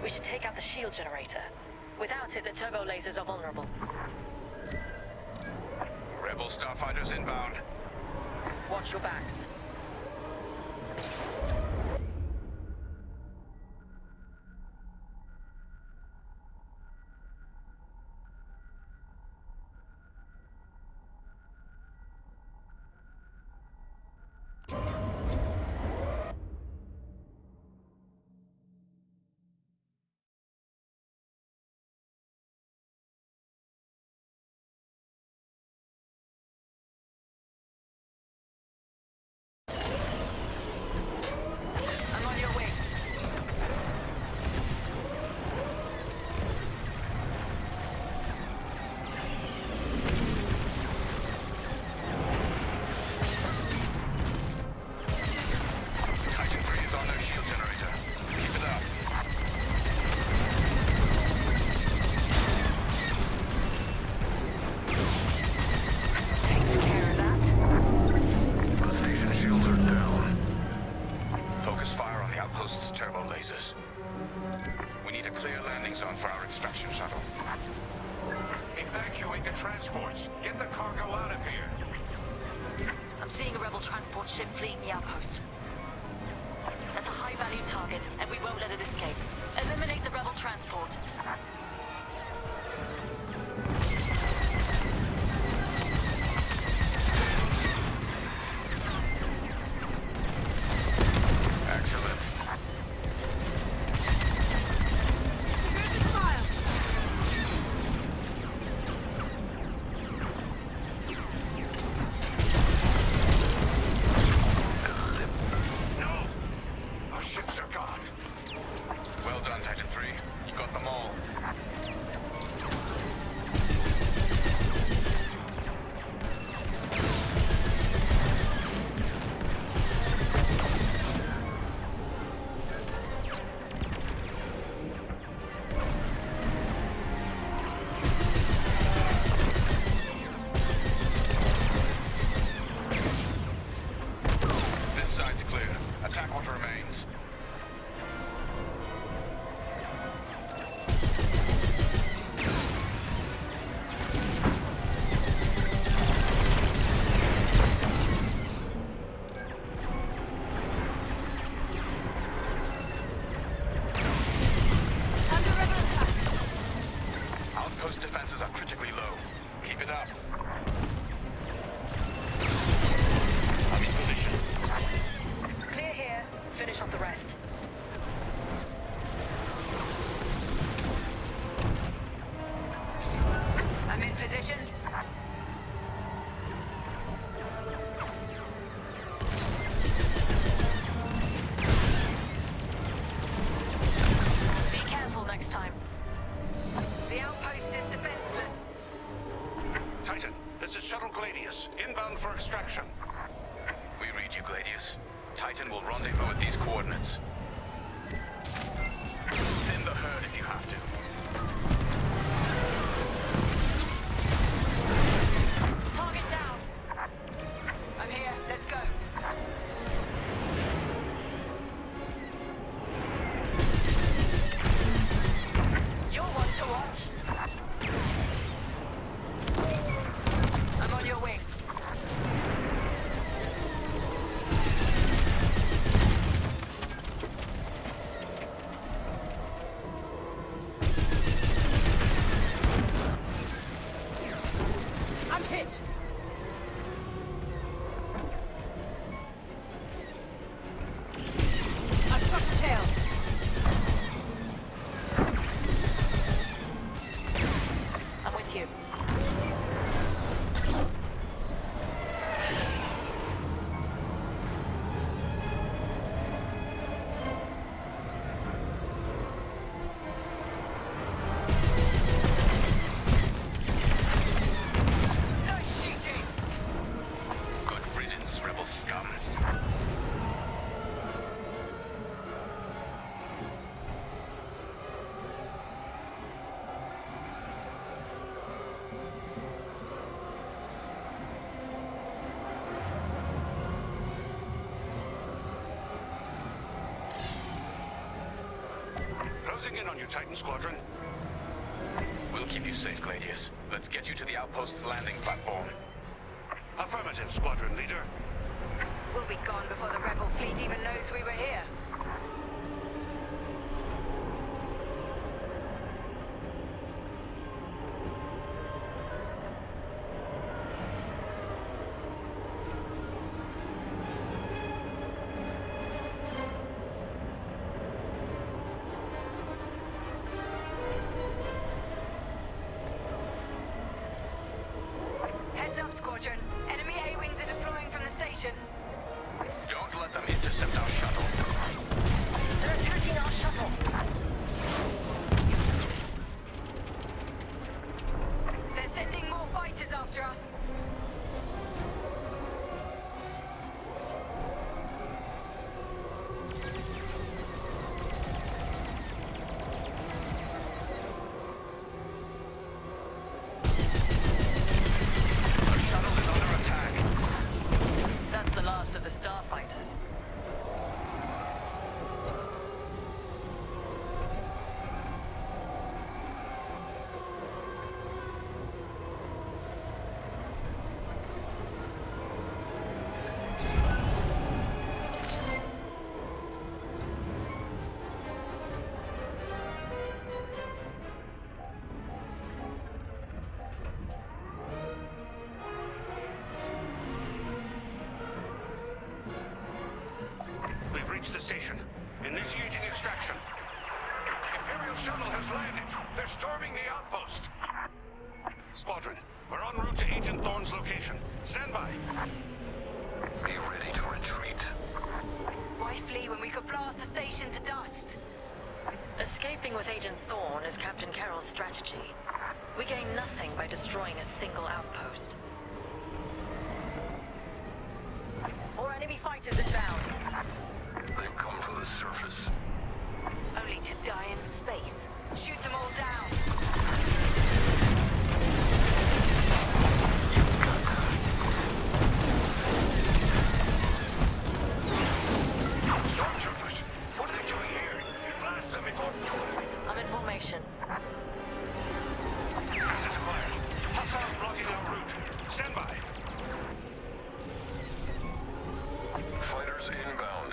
We should take out the shield generator. Without it, the turbo lasers are vulnerable. Rebel starfighters inbound. Watch your backs. for our extraction shuttle. Evacuate the transports. Get the cargo out of here. I'm seeing a rebel transport ship fleeing the outpost. That's a high-value target, and we won't let it escape. Eliminate the rebel transport. Excellent. No! Our ships are gone. Well done, Titan 3. You got them all. This side's clear. Attack what remains. Outpost defenses are critically low. Keep it up. I'm in position. Clear here. Finish off the rest. I'm in position. Be careful next time. The outpost is defenseless. Titan, this is Shuttle Gladius, inbound for extraction. We read you, Gladius. Titan will rendezvous at these coordinates. Thin the herd if you have to. Target down. I'm here. Let's go. You're one to watch. I'm on your wing. I'm hit! I've got a tail! I'm with you. Nice shooting! Good riddance, rebel scum. Closing in on you, Titan Squadron. We'll keep you safe, Gladius. Let's get you to the outpost's landing platform. Affirmative, Squadron Leader. We'll be gone before the rebel fleet even knows we were here. Heads up, Squadron. Enemy A-wings are deploying from the station. Don't let them intercept our shuttle. They're attacking our shuttle. They're sending more fighters after us. Our shuttle is under attack. That's the last of the starfighters. reached the station. Initiating extraction. Imperial shuttle has landed. They're storming the outpost. Squadron, we're en route to Agent Thorne's location. Stand by. Be ready to retreat. Why flee when we could blast the station to dust? Escaping with Agent Thorne is Captain Carroll's strategy. We gain nothing by destroying a single outpost. More enemy fighters inbound. They've come from the surface. Only to die in space. Shoot them all down. Stormtroopers! What are they doing here? Blast them before... I'm in formation. Access acquired. Hostiles blocking our route. Stand by. Fighters inbound.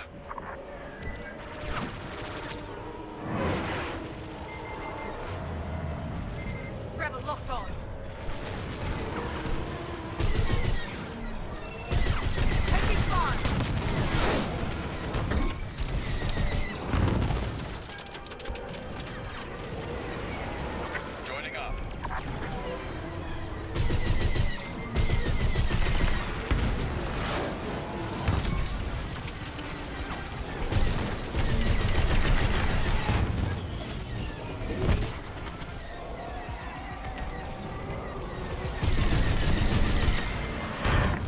Rebel locked on. Taking fire. Joining up.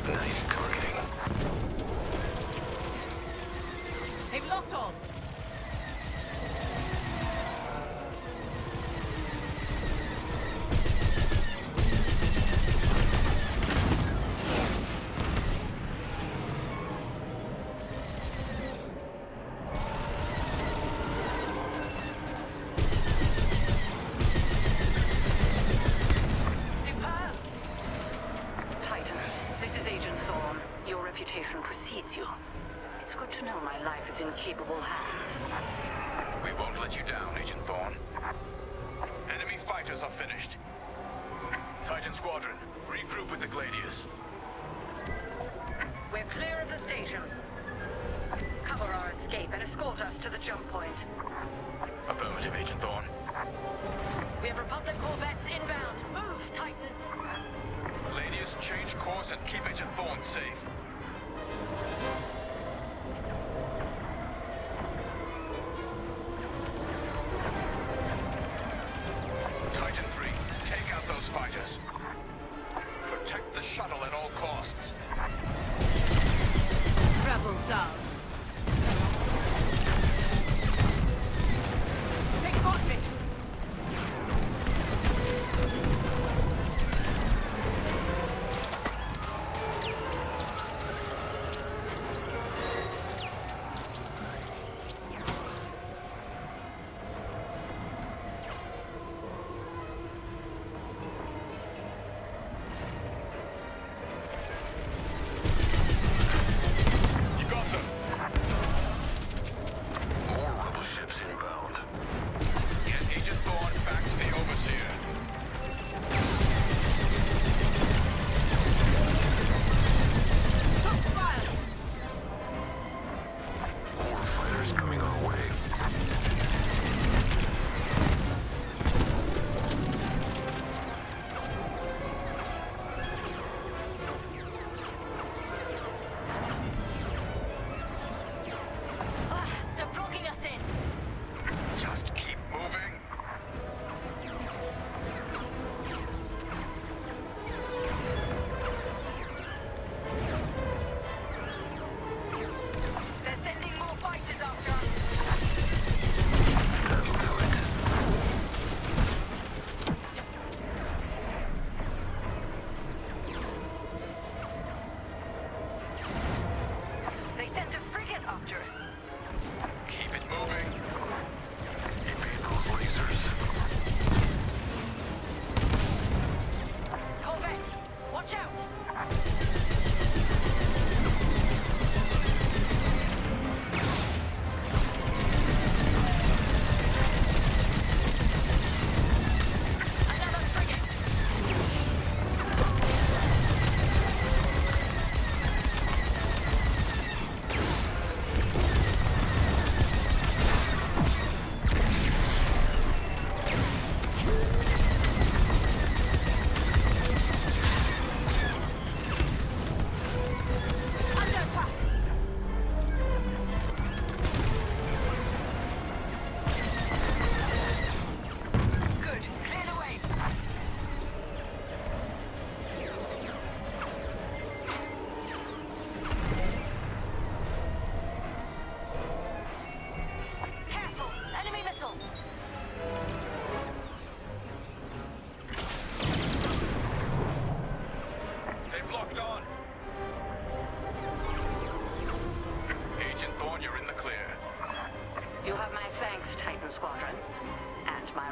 Nice targeting. They've locked on. Superb. Titan, this is Agent Thorne. Your reputation precedes you. It's good to know my life is in capable hands. We won't let you down, Agent Thorne. Enemy fighters are finished. Titan Squadron, regroup with the Gladius. We're clear of the station. Cover our escape and escort us to the jump point. Affirmative, Agent Thorne. We have Republic corvettes inbound. Move, Titan. Gladius, change course and keep Agent Thorne safe. Titan 3, take out those fighters. Protect the shuttle at all costs. Rebel down. They caught me.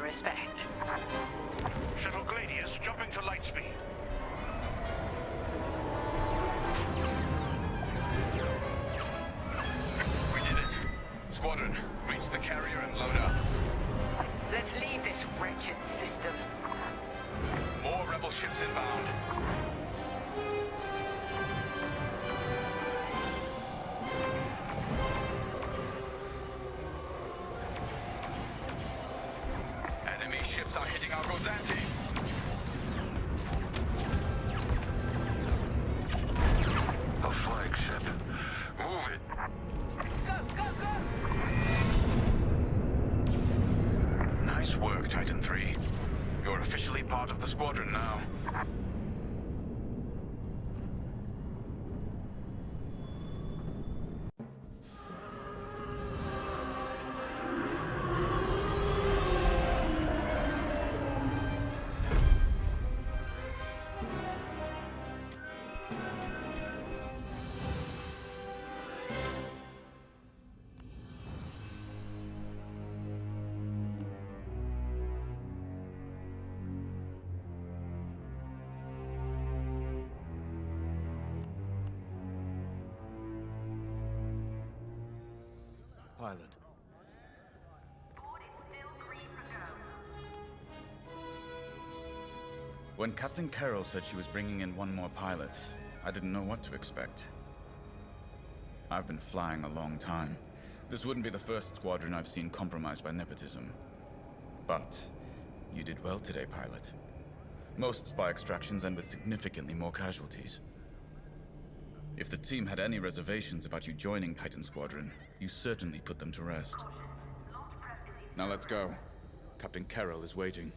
respect. Shuttle Gladius jumping to light speed. We did it. Squadron, reach the carrier and load up. Let's leave this wretched system. More rebel ships inbound. Enemy ships are hitting our Gozanti. A flagship. Move it. Go, go, go! Nice work, Titan 3. You're officially part of the squadron now. Pilot. When Captain Carroll said she was bringing in one more pilot, I didn't know what to expect. I've been flying a long time. This wouldn't be the first squadron I've seen compromised by nepotism. But you did well today, pilot. Most spy extractions end with significantly more casualties. If the team had any reservations about you joining Titan Squadron, you certainly put them to rest. Now let's go. Captain Carroll is waiting.